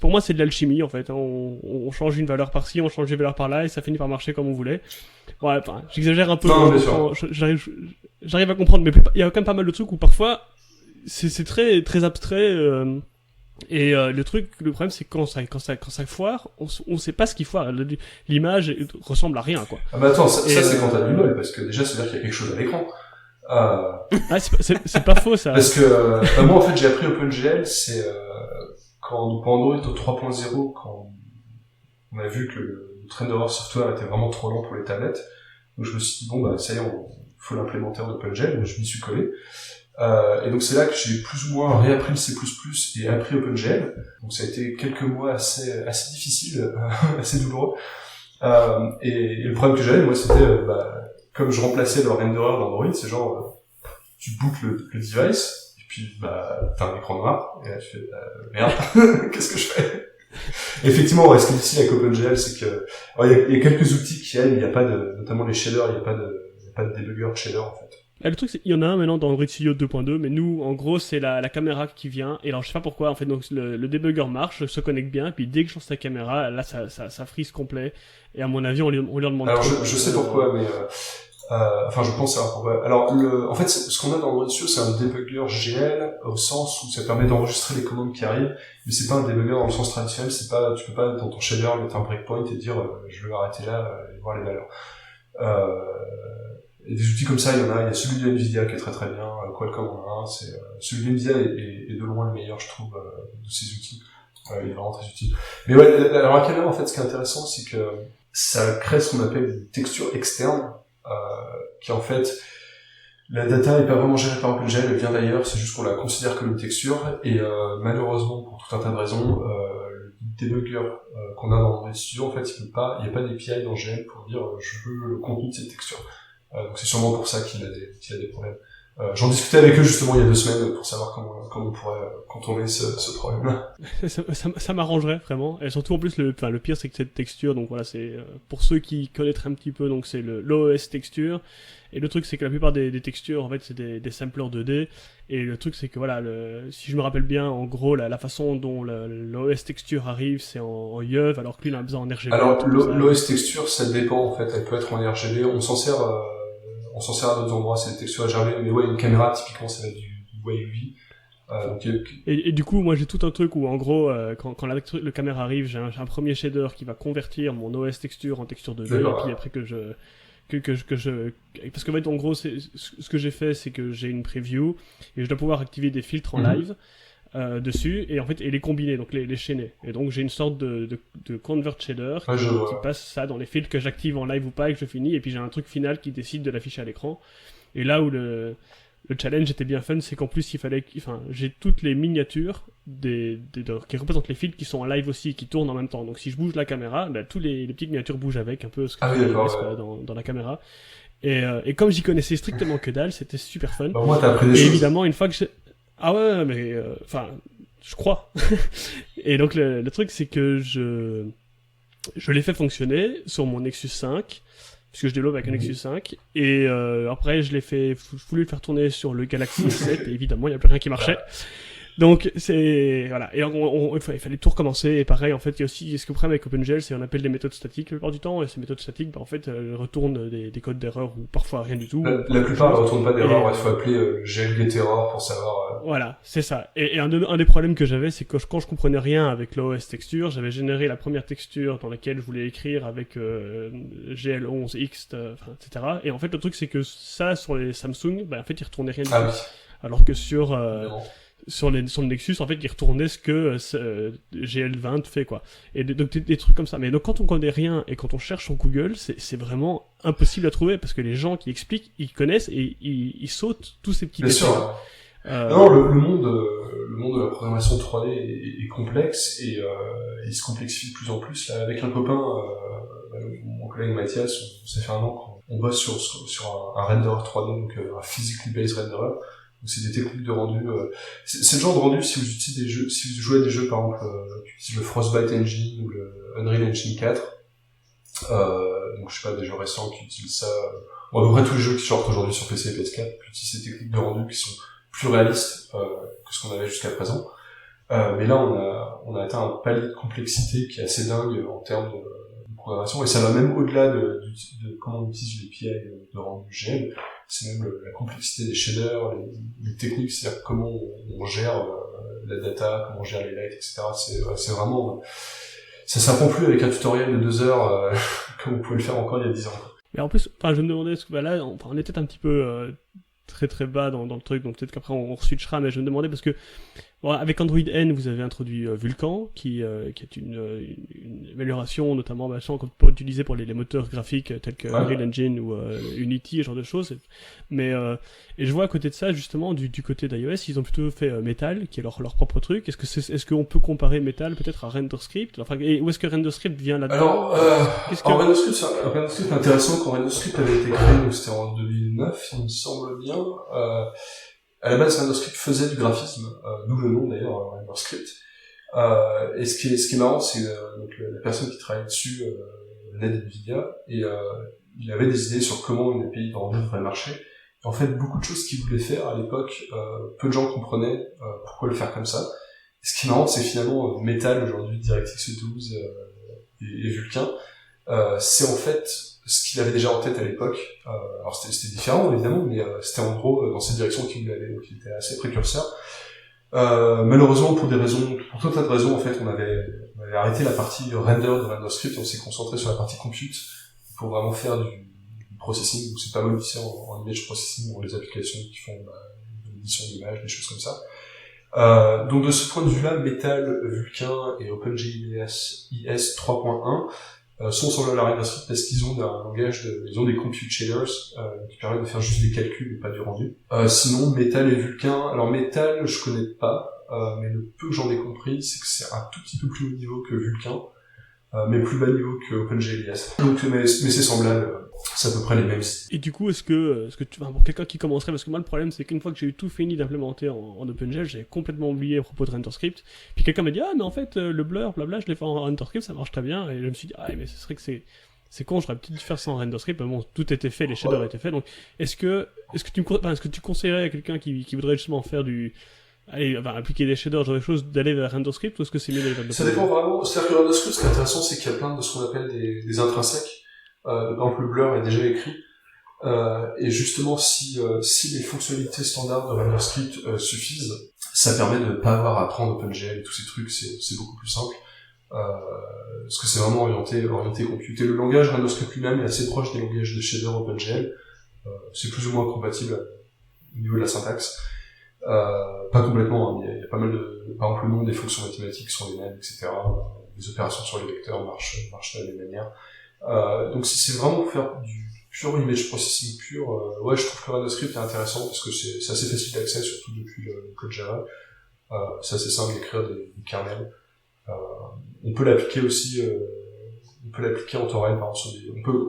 Pour moi, c'est de l'alchimie, en fait. Hein. On change une valeur par-ci, on change une valeur par-là, et ça finit par marcher comme on voulait. Ouais, j'exagère un peu. Non, j'arrive à comprendre, mais il y a quand même pas mal de trucs où parfois, c'est très, très abstrait, Et le problème c'est que quand ça foire, on sait pas ce qu'il foire. L'image ressemble à rien, quoi. Ah bah attends, ça c'est quand t'as du bol, parce que déjà ça veut dire qu'il y a quelque chose à l'écran. Ah, c'est pas faux, ça. Parce que moi en fait j'ai appris OpenGL, c'est quand pour Android au 3.0, quand on a vu que le renderer software était vraiment trop lent pour les tablettes, donc je me suis dit bon bah ça y est, faut l'implémenter en OpenGL, je m'y suis collé. Et donc c'est là que j'ai plus ou moins réappris le C++ et appris OpenGL. Donc ça a été quelques mois assez difficiles, assez douloureux. Et le problème que j'avais, moi, c'était comme je remplaçais le renderer d'Android, c'est genre tu bootes le device et puis t'as un écran noir et là tu fais merde, qu'est-ce que je fais? Et effectivement, ce qui est difficile avec OpenGL, c'est que il y a quelques outils qui aident, il y a pas notamment les shaders, il y a pas de debugger de shader en fait. Le truc, c'est qu'il y en a un maintenant dans Android Studio 2.2, mais nous, en gros, c'est la caméra qui vient. Et alors, je sais pas pourquoi, en fait, donc le debugger marche, se connecte bien, et puis dès que je lance la caméra, là, ça freeze complet. Et à mon avis, on lui demande. Alors, je sais pourquoi, mais je pense savoir pourquoi. Alors, en fait, ce qu'on a dans Android Studio, c'est un debugger GL au sens où ça permet d'enregistrer les commandes qui arrivent, mais c'est pas un debugger dans le sens traditionnel. Tu peux pas dans ton shader mettre un breakpoint et dire je vais arrêter là et voir les valeurs. Et des outils comme ça, il y a celui de Nvidia qui est très très bien, Qualcomm en a un, celui de Nvidia est de loin le meilleur, je trouve, de ces outils. Il est vraiment très utile. Mais ouais, alors à caméra, en fait, ce qui est intéressant, c'est que ça crée ce qu'on appelle une texture externe, qui en fait, la data n'est pas vraiment gérée par OpenGL, elle vient d'ailleurs, c'est juste qu'on la considère comme une texture, et malheureusement, pour tout un tas de raisons, le debugger qu'on a dans Android Studio, en fait, il n'y a pas d'API dans GL pour dire je veux le contenu de cette texture. Donc c'est sûrement pour ça qu'il a des problèmes. J'en discutais avec eux justement il y a 2 semaines pour savoir comment on pourrait contourner ce problème-là. ça m'arrangerait vraiment. Et surtout en plus le pire c'est que cette texture, donc voilà, c'est pour ceux qui connaîtraient un petit peu, donc c'est l'OS texture. Et le truc c'est que la plupart des textures en fait c'est des samplers 2D. Et le truc c'est que voilà, si je me rappelle bien, en gros la façon dont l'OS texture arrive c'est en YUV, alors que lui il a besoin en RGB. Alors l'OS texture ça dépend en fait, elle peut être en RGB, on s'en sert à d'autres endroits, c'est des textures RGB, mais ouais, une caméra typiquement ça va être du WAV. Et du coup, moi j'ai tout un truc où en gros, quand le caméra arrive, j'ai un premier shader qui va convertir mon OS texture en texture 2D, et puis après parce qu'en fait en gros ce que j'ai fait c'est que j'ai une preview et je dois pouvoir activer des filtres en live dessus et en fait les combiner, donc les chaîner, et donc j'ai une sorte de convert shader qui passe ça dans les filtres que j'active en live ou pas et que je finis, et puis j'ai un truc final qui décide de l'afficher à l'écran. Et là où le challenge était bien fun, c'est qu'en plus j'ai toutes les miniatures qui représentent les filtres qui sont en live aussi, qui tournent en même temps. Donc si je bouge la caméra, tous les petites miniatures bougent avec un peu ce que dans la caméra. Et comme j'y connaissais strictement que dalle, c'était super fun. Bah, moi, t'as appris des choses. Et évidemment, une fois que ah ouais, mais je crois. Et donc le truc, c'est que je l'ai fait fonctionner sur mon Nexus 5. Puisque je développe avec un Nexus 5, et après je voulais le faire tourner sur le Galaxy S7, et évidemment il n'y a plus rien qui marchait. Donc c'est voilà, et il fallait tout recommencer. Et pareil, en fait il y a aussi ce que le problème avec OpenGL, c'est qu'on appelle des méthodes statiques la plupart du temps, et ces méthodes statiques en fait retournent des codes d'erreur ou parfois rien du tout. La plupart ne retournent pas d'erreur, il faut appeler GLGetError pour savoir. Voilà, c'est ça. Et un des problèmes que j'avais, c'est que quand je comprenais rien avec l'OS texture, j'avais généré la première texture dans laquelle je voulais écrire avec GL11X, etc. Et en fait le truc c'est que ça sur les Samsung, en fait il retournait rien du tout. Oui. Alors que sur le Nexus, en fait, il retournait ce que GL20 fait, quoi. Et donc des trucs comme ça. Mais donc quand on connaît rien et quand on cherche sur Google, c'est vraiment impossible à trouver, parce que les gens qui expliquent, ils connaissent et ils sautent tous ces petits détails. Bien sûr. Non, le monde de la programmation 3D est complexe et il se complexifie de plus en plus. Là, avec un copain, mon collègue Mathias, ça fait 1 an qu'on bosse sur un renderer 3D, donc un physically based renderer. Donc c'est des techniques de rendu. C'est le genre de rendu si vous utilisez des jeux, si vous jouez à des jeux par exemple qui utilisent le Frostbite Engine ou le Unreal Engine 4. Donc je sais pas, des jeux récents qui utilisent ça. À peu près tous les jeux qui sortent aujourd'hui sur PC et PS4 utilisent ces techniques de rendu qui sont plus réaliste que ce qu'on avait jusqu'à présent. Mais là, on a atteint un palier de complexité qui est assez dingue en termes de programmation, et ça va même au-delà de comment on utilise l'API de rendu GL. C'est même la complexité des shaders, les techniques, c'est-à-dire comment on gère la data, comment gérer les lights, etc. C'est vraiment, ça s'apprend plus avec un tutoriel de 2 heures, comme on pouvait le faire encore il y a 10 ans. Mais en plus, je me demandais, là, on est peut-être un petit peu très très bas dans le truc, donc peut-être qu'après on switchera, mais je me demandais parce que avec Android N, vous avez introduit Vulkan, qui est une amélioration, notamment pour utiliser pour les moteurs graphiques tels que Unreal Engine ou Unity, ce genre de choses. Mais et je vois à côté de ça, justement, du côté d'iOS, ils ont plutôt fait Metal, qui est leur propre truc. Est-ce qu'on peut comparer Metal peut-être à RenderScript? Enfin, et où est-ce que RenderScript vient là-dedans? Alors, RenderScript est intéressant. Quand RenderScript avait été créé, donc c'était en 2009, il me semble bien. À la base, RenderScript faisait du graphisme, d'où le nom d'ailleurs, RenderScript. Et ce qui est marrant, c'est donc la personne qui travaillait dessus venait d'NVIDIA, et il avait des idées sur comment une API de render devrait marcher. Et en fait, beaucoup de choses qu'il voulait faire à l'époque, peu de gens comprenaient pourquoi le faire comme ça. Et ce qui est marrant, c'est finalement Metal aujourd'hui, DirectX 12 et Vulkan, c'est en fait ce qu'il avait déjà en tête à l'époque. Alors c'était différent évidemment, mais c'était en gros dans cette direction qu'il voulait aller, donc il était assez précurseur. Malheureusement pour tout un tas de raisons, en fait on avait arrêté la partie render de RenderScript, on s'est concentré sur la partie compute pour vraiment faire du processing, où c'est pas mal ici en image processing, ou les applications qui font de l'édition d'images, des choses comme ça. Donc de ce point de vue-là, Metal, Vulkan et OpenGIS 3.1 sont sur le RenderScript parce qu'ils ont un langage ils ont des compute shaders qui permettent de faire juste des calculs et pas du rendu. Sinon, Metal et Vulkan, alors Metal, je connais pas, mais le peu que j'en ai compris, c'est que c'est un tout petit peu plus haut niveau que Vulkan, mais plus bas niveau que OpenGIS. Donc, mais c'est semblable, c'est à peu près les mêmes. Et du coup, est-ce que pour quelqu'un qui commencerait, parce que moi le problème c'est qu'une fois que j'ai eu tout fini d'implémenter en OpenGL, j'avais complètement oublié à propos de RenderScript, puis quelqu'un m'a dit mais en fait le blur, blabla, je l'ai fait en RenderScript, ça marche très bien, et je me suis dit mais ce serait que c'est con, j'aurais peut-être dû faire ça en RenderScript, mais bon, tout était fait, les shaders étaient faits, donc est-ce que tu conseillerais à quelqu'un qui voudrait justement faire appliquer des shaders, genre des choses, d'aller vers RenderScript, ou est-ce que c'est mieux d'aller vers Ça dépend vraiment. C'est-à-dire que RenderScript, ce qui est intéressant, c'est qu'il y a plein de ce qu'on appelle des intrinsèques. Donc le blur est déjà écrit. Et justement, si les fonctionnalités standards de RenderScript suffisent, ça permet de ne pas avoir à prendre OpenGL et tous ces trucs, c'est beaucoup plus simple. Parce que c'est vraiment orienté compute. Et le langage RenderScript lui-même est assez proche des langages de shader OpenGL. C'est plus ou moins compatible au niveau de la syntaxe. Pas complètement, hein, il y a pas mal par exemple, le nom des fonctions mathématiques sont les mêmes, etc. Les opérations sur les vecteurs marchent de la même manière. Donc si c'est vraiment pour faire du pure image processing pur, je trouve que RenderScript est intéressant parce que c'est assez facile d'accès, surtout depuis le code Java. C'est assez simple d'écrire des kernels. On peut l'appliquer aussi, on peut l'appliquer en temps réel, par exemple,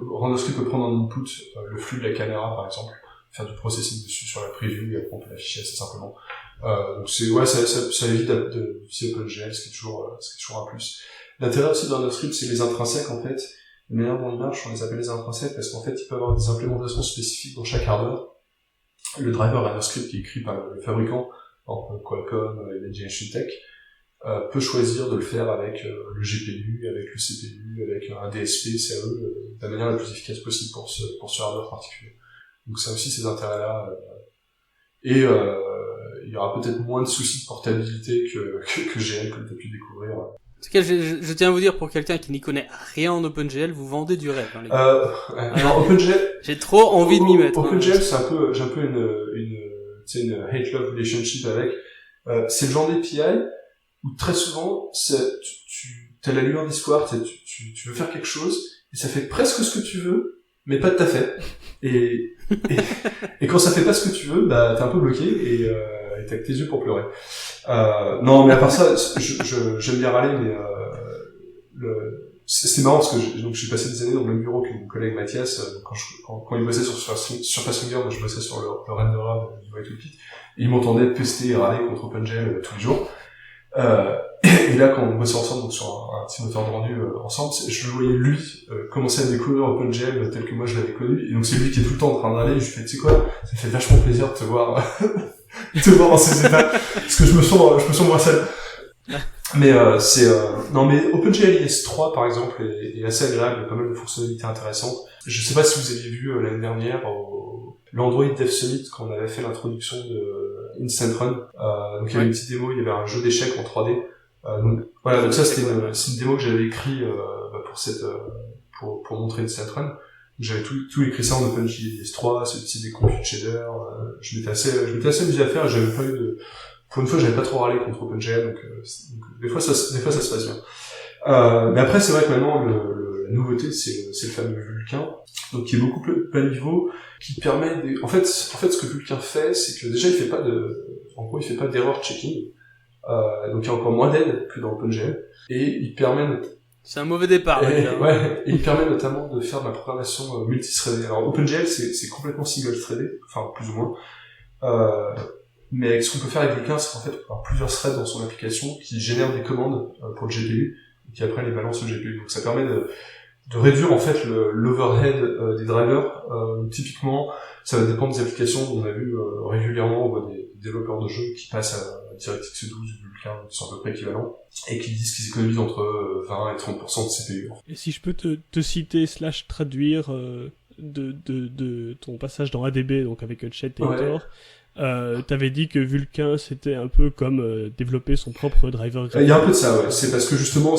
RenderScript peut prendre en input le flux de la caméra, par exemple, faire du processing dessus sur la preview, et après on peut l'afficher assez simplement. Donc ça évite d'utiliser OpenGL, ce qui est toujours un plus. L'intérêt aussi de RenderScript, c'est les intrinsèques, en fait. La manière dont ils marchent, on les appelle les intrinsèques parce qu'en fait, il peut y avoir des implémentations spécifiques dans chaque hardware. Le driver RenderScript qui est écrit par le fabricant, par exemple Qualcomm et Generation Tech, peut choisir de le faire avec le GPU, avec le CPU, avec un DSP, CAE, de la manière la plus efficace possible pour ce hardware particulier. Donc ça a aussi ces intérêts-là. Et il y aura peut-être moins de soucis de portabilité que GL, comme tu as pu découvrir. En tout cas, je tiens à vous dire, pour quelqu'un qui n'y connaît rien en OpenGL, vous vendez du rêve, hein, les gars. Alors, OpenGL... J'ai trop envie de m'y mettre. OpenGL, j'ai un peu une hate-love relationship avec. C'est le genre d'API où très souvent, t'as la lueur d'histoire, tu veux faire quelque chose, et ça fait presque ce que tu veux, mais pas tout à fait. Et quand ça fait pas ce que tu veux, bah, t'es un peu bloqué, et t'as que tes yeux pour pleurer. Non, mais à part ça, j'aime bien râler, mais c'est marrant parce que je suis passé des années dans le même bureau que mon collègue Mathias, quand il bossait sur FastFinger, moi je bossais sur le renderer du White, et il m'entendait pester et râler contre OpenGL tous les jours. Et là, quand on bossait ensemble, donc sur un petit moteur de rendu ensemble, je voyais lui commencer à découvrir OpenGL tel que moi je l'avais connu, et donc c'est lui qui est tout le temps en train de râler, et je lui fais, tu sais quoi, ça fait vachement plaisir de te voir dans ces états, parce que je me sens moins seul. Mais non, mais OpenGL IS3 par exemple est assez agréable, il y a pas mal de fonctionnalités intéressantes. Je sais pas si vous aviez vu l'année dernière l'Android Dev Summit, quand on avait fait l'introduction de Instant Run. Donc il y avait une petite démo, il y avait un jeu d'échecs en 3D. Donc voilà, donc ça c'est une démo que j'avais écrit pour montrer Instant Run. J'avais tout écrit ça en OpenJS 3, c'est des compute shaders. Je m'étais assez amusé à faire. Et j'avais pas eu pour une fois, j'avais pas trop râlé contre OpenGL, donc des fois ça se passe bien. Mais après, c'est vrai que maintenant la nouveauté, c'est le fameux Vulkan, donc qui est beaucoup plus bas niveau, qui permet en fait, ce que Vulkan fait, c'est que déjà il fait pas d'error checking, donc il y a encore moins d'aide que dans OpenGL, et il permet c'est un mauvais départ. Ouais, et il permet notamment de faire de la programmation multithreadée. Alors OpenGL, c'est complètement single-threadé, enfin plus ou moins. Mais ce qu'on peut faire avec Vulkan, c'est qu'en fait, on peut avoir plusieurs threads dans son application qui génèrent des commandes pour le GPU, et qui après les balancent au GPU. Donc ça permet de réduire en fait l'overhead des drivers. Typiquement, ça va dépendre des applications. On a vu régulièrement, on voit des développeurs de jeux qui passent à DirectX 12, Vulkan, qui sont à peu près équivalents, et qui disent qu'ils économisent entre 20 et 30% de CPU. Et si je peux te citer / traduire de ton passage dans ADB, donc avec Chet et Hector, t'avais dit que Vulkan c'était un peu comme développer son propre driver graphique. Il y a un peu de ça, ouais. C'est parce que justement,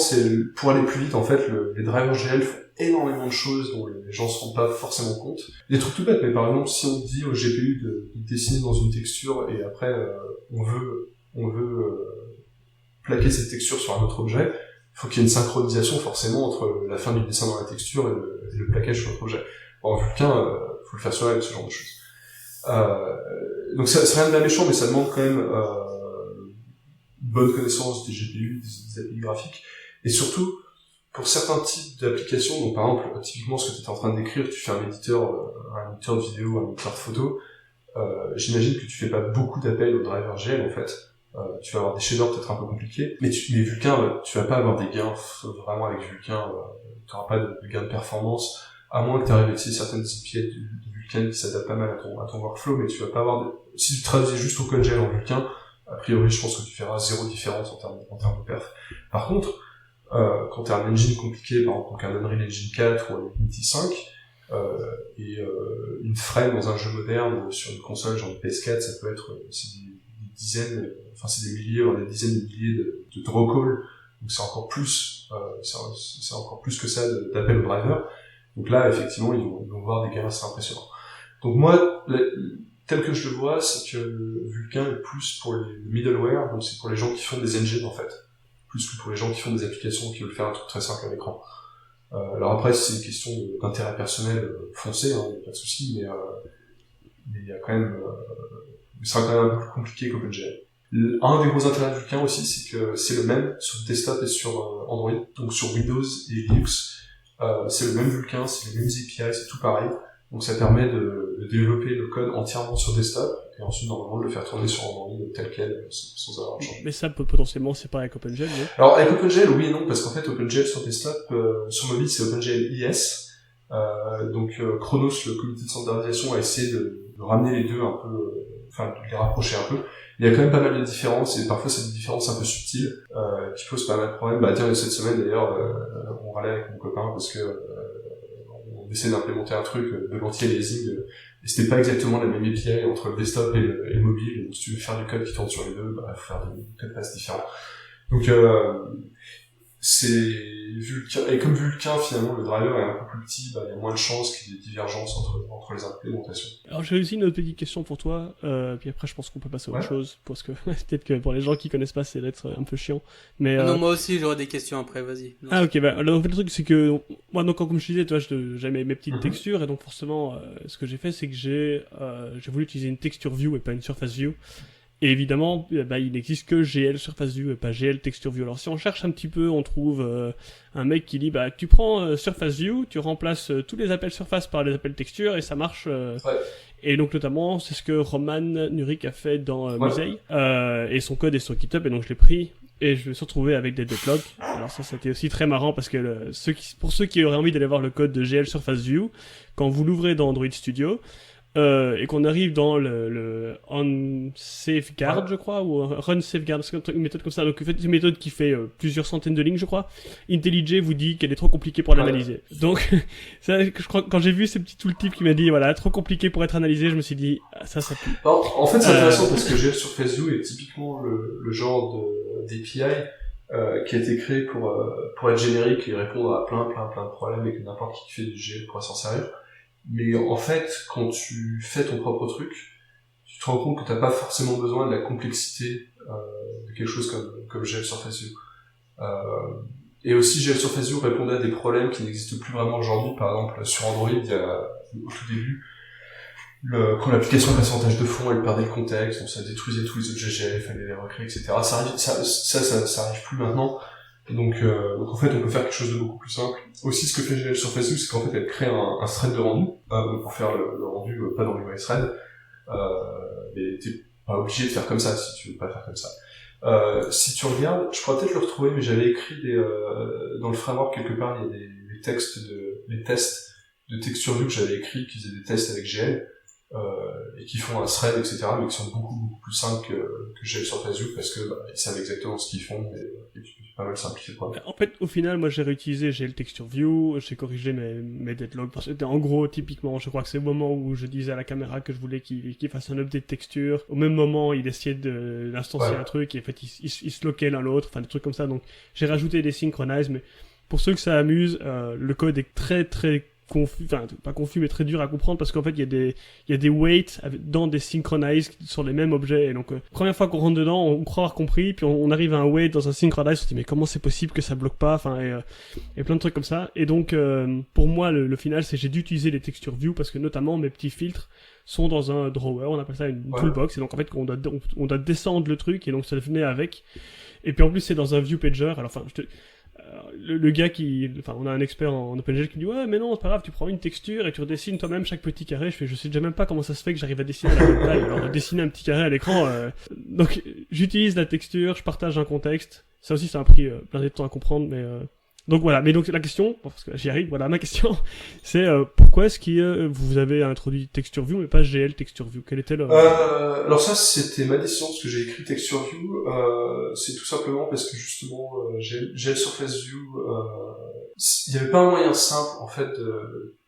pour aller plus vite, en fait, les drivers GL font énormément de choses dont les gens se rendent pas forcément compte. Des trucs tout bêtes, mais par exemple, si on dit au GPU de dessiner dans une texture et après on veut plaquer cette texture sur un autre objet, il faut qu'il y ait une synchronisation forcément entre la fin du dessin dans la texture et le plaquage sur l'autre objet. En Vulkan, faut le faire sur avec ce genre de choses. Donc c'est rien de bien méchant, mais ça demande quand même une bonne connaissance des GPU, des API graphiques, et surtout pour certains types d'applications. Donc par exemple, typiquement ce que tu étais en train de décrire, tu fais un éditeur de vidéo, un éditeur de photo. J'imagine que tu fais pas beaucoup d'appels au driver GL en fait. Tu vas avoir des shaders peut-être un peu compliqués, mais Vulkan, tu vas pas avoir des gains vraiment avec Vulkan. Tu n'auras pas de gains de performance, à moins que tu arrives à utiliser certaines API de Vulkan qui s'adaptent pas mal à ton workflow, mais tu vas pas avoir si tu traduisais juste OpenGL en Vulkan, a priori je pense que tu feras zéro différence en termes de perf. Par contre, quand tu as un engine compliqué, par exemple un Unreal Engine 4 ou un Unity 5, et une frame dans un jeu moderne sur une console genre une PS4, ça peut être des dizaines, enfin c'est des milliers, des dizaines de milliers de draw calls, donc c'est encore plus que ça d'appel au driver. Donc là effectivement ils vont voir des gains assez impressionnants. Donc moi tel que je le vois, c'est que Vulkan est plus pour les middleware, donc c'est pour les gens qui font des engines en fait, plus que pour les gens qui font des applications qui veulent faire un truc très simple à l'écran. Alors après, si c'est une question d'intérêt personnel, foncé, hein, y a pas de souci, mais il y a quand même, ça sera quand même un peu plus compliqué qu'OpenGL. Un des gros intérêts de Vulkan aussi, c'est que c'est le même sur desktop et sur Android, donc sur Windows et Linux. C'est le même Vulkan, c'est les mêmes API, c'est tout pareil. Donc ça permet de développer le code entièrement sur desktop et ensuite normalement de le faire tourner sur Android tel quel sans avoir à changer. Mais ça potentiellement c'est pareil avec OpenGL, non? Alors avec OpenGL oui et non, parce qu'en fait OpenGL sur desktop, sur mobile c'est OpenGL IS. Donc Chronos, le comité de standardisation, a essayé de ramener les deux un peu, enfin de les rapprocher un peu. Il y a quand même pas mal de différences, et parfois c'est des différences un peu subtiles qui posent pas mal de problèmes. Bah tiens, cette semaine d'ailleurs, on râlait avec mon copain parce que on essaie d'implémenter un truc de l'anti-aliasing, et c'était pas exactement la même API entre le desktop et le mobile. Donc si tu veux faire du code qui tourne sur les deux, bah faut faire des codes passe différents. Donc c'est Vulkan, et comme Vulkan finalement le driver est un peu plus petit, bah il y a moins de chances qu'il y ait des divergences entre les implémentations. Alors j'ai aussi une autre petite question pour toi, puis après je pense qu'on peut passer à autre chose, parce que peut-être que pour les gens qui connaissent pas c'est d'être un peu chiant. Mais non, moi aussi j'aurais des questions après, vas-y. Non. Ah ok, bah alors, en fait le truc c'est que moi donc comme je disais, toi j'ai mes petites textures, et donc forcément ce que j'ai fait c'est que j'ai voulu utiliser une texture view et pas une surface view. Et évidemment, bah, il n'existe que GL Surface View et pas GL Texture View. Alors si on cherche un petit peu, on trouve un mec qui dit bah tu prends Surface View, tu remplaces tous les appels surface par les appels texture et ça marche. Et donc notamment, c'est ce que Roman Nurik a fait dans Musei. Et son code est sur GitHub, et donc je l'ai pris et je me suis retrouvé avec des deadlocks. Alors ça c'était aussi très marrant parce que pour ceux qui auraient envie d'aller voir le code de GL Surface View, quand vous l'ouvrez dans Android Studio, et qu'on arrive dans le on safeguard, je crois, ou run safeguard, c'est une méthode comme ça. Donc en fait, c'est une méthode qui fait plusieurs centaines de lignes, je crois. IntelliJ vous dit qu'elle est trop compliquée pour l'analyser. Donc, ça, je crois, quand j'ai vu ces petits tooltips qui m'a dit, voilà, trop compliqué pour être analysé, je me suis dit, ça pue. En fait, c'est intéressant parce que GL Surface View est typiquement le genre d'API qui a été créé pour être générique et répondre à plein de problèmes et que n'importe qui fait du GL pourra s'en servir. Mais en fait, quand tu fais ton propre truc, tu te rends compte que t'as pas forcément besoin de la complexité de quelque chose comme GL Surface View. Et aussi, GL Surface View répondait à des problèmes qui n'existent plus vraiment aujourd'hui. Par exemple, sur Android, il y a, au tout début, quand l'application passait en tâche de fond, elle perdait le contexte, donc ça détruisait tous les objets GL, fallait les recréer, etc. Ça arrive plus maintenant. Donc en fait, on peut faire quelque chose de beaucoup plus simple. Aussi, ce que fait GL Surface View, c'est qu'en fait, elle crée un thread de rendu, pour faire le rendu, pas dans l'UI thread. Mais t'es pas obligé de faire comme ça, si tu veux pas faire comme ça. Si tu regardes, je pourrais peut-être le retrouver, mais j'avais écrit dans le framework quelque part, il y a les tests de Texture View que j'avais écrit, qui faisaient des tests avec GL, et qui font un thread, etc., mais qui sont beaucoup plus simples que GL Surface View, parce que ils savent exactement ce qu'ils font, et tu peux pas mal simplifier le problème. En fait, au final, moi j'ai réutilisé GL Texture View, j'ai corrigé mes deadlocks, parce que en gros, typiquement, je crois que c'est au moment où je disais à la caméra que je voulais qu'il fasse un update texture, au même moment, il essayait d'instancier un truc, et en fait, il se loquait l'un l'autre, enfin des trucs comme ça, donc j'ai rajouté des synchronize, mais pour ceux que ça amuse, le code est très confus, enfin pas confus mais très dur à comprendre parce qu'en fait il y a des waits dans des synchronize sur les mêmes objets et donc première fois qu'on rentre dedans on croit avoir compris puis on arrive à un wait dans un synchronize on se dit mais comment c'est possible que ça bloque pas, enfin et plein de trucs comme ça et donc pour moi le final c'est j'ai dû utiliser les texture view parce que notamment mes petits filtres sont dans un drawer, on appelle ça une toolbox et donc en fait on doit descendre le truc et donc ça venait avec et puis en plus c'est dans un view pager alors enfin le gars on a un expert en OpenGL qui dit ouais mais non c'est pas grave tu prends une texture et tu redessines toi-même chaque petit carré, je sais déjà même pas comment ça se fait que j'arrive à dessiner à la même taille, alors dessiner un petit carré à l'écran donc j'utilise la texture, je partage un contexte, ça aussi ça a pris plein de temps à comprendre mais donc voilà, mais donc la question, parce que j'y arrive, voilà ma question, c'est pourquoi est-ce que vous avez introduit Texture View mais pas GL Texture View? Quel était le... Alors ça c'était ma décision parce que j'ai écrit Texture View, c'est tout simplement parce que justement GL Surface View, il n'y avait pas un moyen simple en fait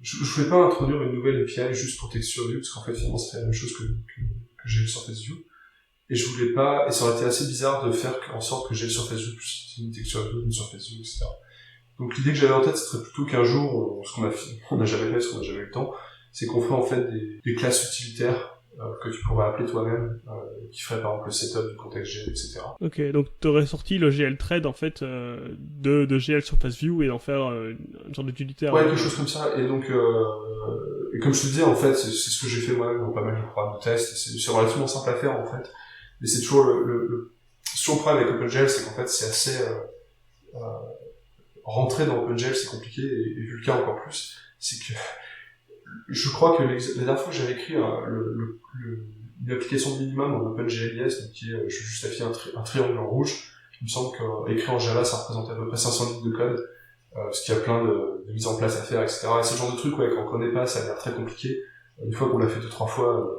je voulais pas introduire une nouvelle API juste pour Texture View parce qu'en fait finalement c'est la même chose que GL Surface View. Et je voulais pas, et ça aurait été assez bizarre de faire en sorte que GL Surface View plus une Texture View, une Surface View, etc. Donc l'idée que j'avais en tête, ce serait plutôt qu'un jour, ce qu'on n'a jamais fait, parce qu'on n'a jamais eu le temps, c'est qu'on ferait en fait des classes utilitaires que tu pourrais appeler toi-même, qui ferait par exemple le setup du contexte GL, etc. Ok, donc t'aurais sorti le GL thread en fait de GL Surface View et d'en faire une sorte d'utilitaire. Ouais, quelque chose comme ça. Et donc, et comme je te disais, en fait, c'est ce que j'ai fait moi-même dans pas mal de programmes de test. C'est relativement simple à faire en fait. Mais c'est toujours le problème avec OpenGL, c'est qu'en fait c'est assez rentrer dans OpenGL c'est compliqué et Vulkan encore plus. C'est que je crois que la dernière fois que j'avais écrit une application minimum en OpenGL.js, donc qui est je justifie un triangle en rouge, il me semble qu'écrit en Java ça représente à peu près 500 lignes de code, parce qu'il y a plein de mises en place à faire, etc. Et c'est le genre de truc quand on connaît pas, ça a l'air très compliqué. Une fois qu'on l'a fait 2-3 fois,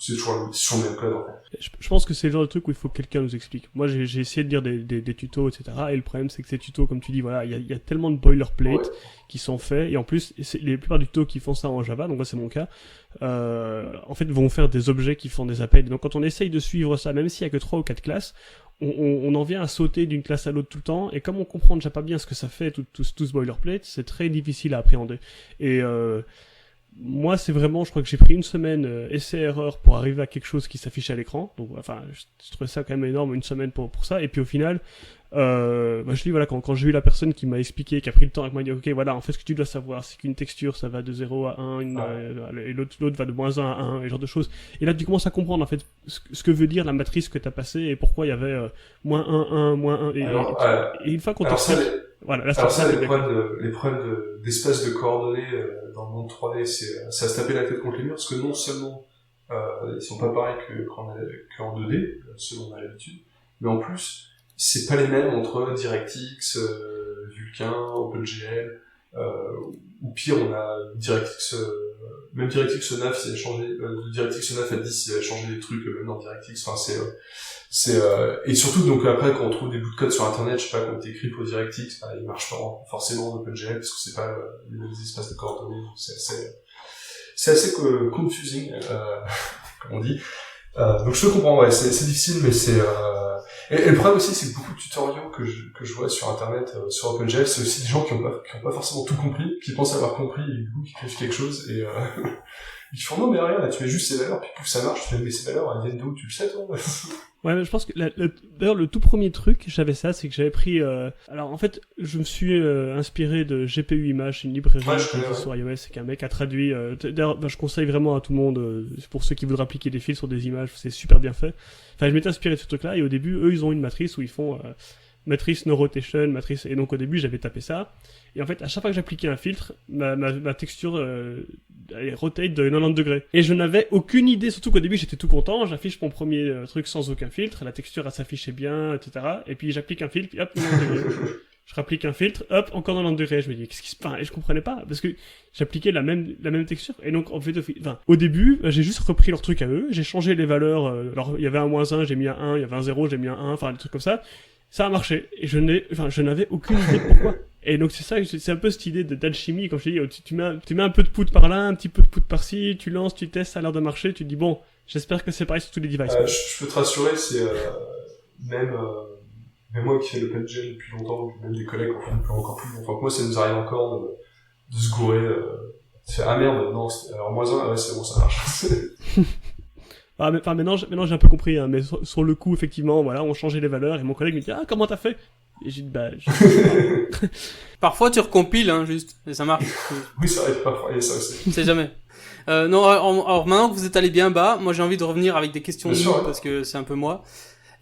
c'est toujours le même code en fait. Je pense que c'est le genre de truc où il faut que quelqu'un nous explique. Moi j'ai essayé de lire des tutos, etc. Et le problème c'est que ces tutos, comme tu dis, voilà, il y a tellement de boilerplate qui sont faits. Et en plus, les plupart du tutos qui font ça en Java, donc là c'est mon cas, en fait vont faire des objets qui font des appels. Donc quand on essaye de suivre ça, même s'il y a que 3 ou 4 classes, on en vient à sauter d'une classe à l'autre tout le temps. Et comme on comprend déjà pas bien ce que ça fait, tout ce boilerplate, c'est très difficile à appréhender. Et moi, c'est vraiment, je crois que j'ai pris une semaine essai-erreur pour arriver à quelque chose qui s'affiche à l'écran. Donc, enfin, je trouvais ça quand même énorme, une semaine pour ça. Et puis au final, je dis, voilà, quand j'ai eu la personne qui m'a expliqué, qui a pris le temps et qui m'a dit, ok, voilà, en fait, ce que tu dois savoir, c'est qu'une texture, ça va de 0 à 1, et l'autre va de -1 à 1, et ce genre de choses. Et là, tu commences à comprendre, en fait, ce que veut dire la matrice que t'as passée et pourquoi il y avait -1, 1, -1, et une fois qu'on t'explique... Voilà, là, alors ça, les problèmes d'espace de coordonnées dans le monde 3D, c'est à se taper la tête contre les murs, parce que non seulement ils sont pas pareils qu'en 2D, selon ma l'habitude, mais en plus, c'est pas les mêmes entre DirectX, Vulkan, OpenGL, ou pire, on a DirectX, même DirectX 9, s'il a changé, de DirectX 9 à 10, s'il a changé des trucs, même dans DirectX, enfin, et surtout, donc, après, quand on trouve des bouts de code sur Internet, je sais pas, quand t'es écrit pour DirectX, bah, ils marchent pas forcément en OpenGL, parce que c'est pas les mêmes espaces de coordonnées, donc c'est assez confusing, comme on dit. Donc je peux comprendre, ouais, c'est difficile, mais et le problème aussi, c'est que beaucoup de tutoriaux que je vois sur Internet, sur OpenGL, c'est aussi des gens qui ont pas forcément tout compris, qui pensent avoir compris, et du coup, qui écrivent quelque chose, et ils font, non, mais rien, là, tu mets juste ces valeurs, puis pouf, ça marche, tu fais, mais ces valeurs, elles viennent d'où, tu le sais, toi? Ouais, mais je pense que d'ailleurs le tout premier truc, j'avais ça, c'est que j'avais pris. Alors en fait, je me suis inspiré de GPU Image, une librairie qui existe sur iOS, et qu'un mec a traduit. D'ailleurs, je conseille vraiment à tout le monde, pour ceux qui voudraient appliquer des fils sur des images, c'est super bien fait. Enfin, je m'étais inspiré de ce truc-là, et au début, eux, ils ont une matrice où ils font matrice no rotation, matrice. Et donc au début, j'avais tapé ça. Et en fait, à chaque fois que j'appliquais un filtre, ma texture elle rotate de 90 degrés. Et je n'avais aucune idée, surtout qu'au début j'étais tout content, j'affiche mon premier truc sans aucun filtre, la texture elle s'affichait bien, etc. Et puis j'applique un filtre, puis hop, 90 degrés. Je rapplique un filtre, hop, encore 90 degrés. Je me dis, qu'est-ce qui se passe? Et je comprenais pas, parce que j'appliquais la même texture. Et donc, en fait, au début, j'ai juste repris leur truc à eux, j'ai changé les valeurs, alors il y avait un -1, j'ai mis un 1, il y avait un 0, j'ai mis un 1, enfin des trucs comme ça. Ça a marché. Et je n'avais aucune idée pourquoi. Et donc c'est un peu cette idée d'alchimie, comme je te dis, tu mets un peu de poudre par là, un petit peu de poudre par-ci, tu lances, tu testes, ça a l'air de marcher, tu te dis bon, j'espère que c'est pareil sur tous les devices. Je peux te rassurer, c'est même moi qui fais l'OpenGL depuis longtemps, même des collègues encore plus longtemps que moi, ça nous arrive encore de se gourer, de faire, ah merde, non, alors -1, ah ouais, c'est bon, ça marche. Ah, mais, enfin, maintenant j'ai un peu compris, hein, mais sur le coup, effectivement, voilà, on changeait les valeurs, et mon collègue me dit, ah, comment t'as fait? Et j'ai dit, bah, Parfois, tu recompiles, hein, juste, et ça marche. Oui, ça arrive parfois, il y a ça aussi. C'est jamais. Non, alors maintenant que vous êtes allé bien bas, moi j'ai envie de revenir avec des questions de noob, parce que c'est un peu moi.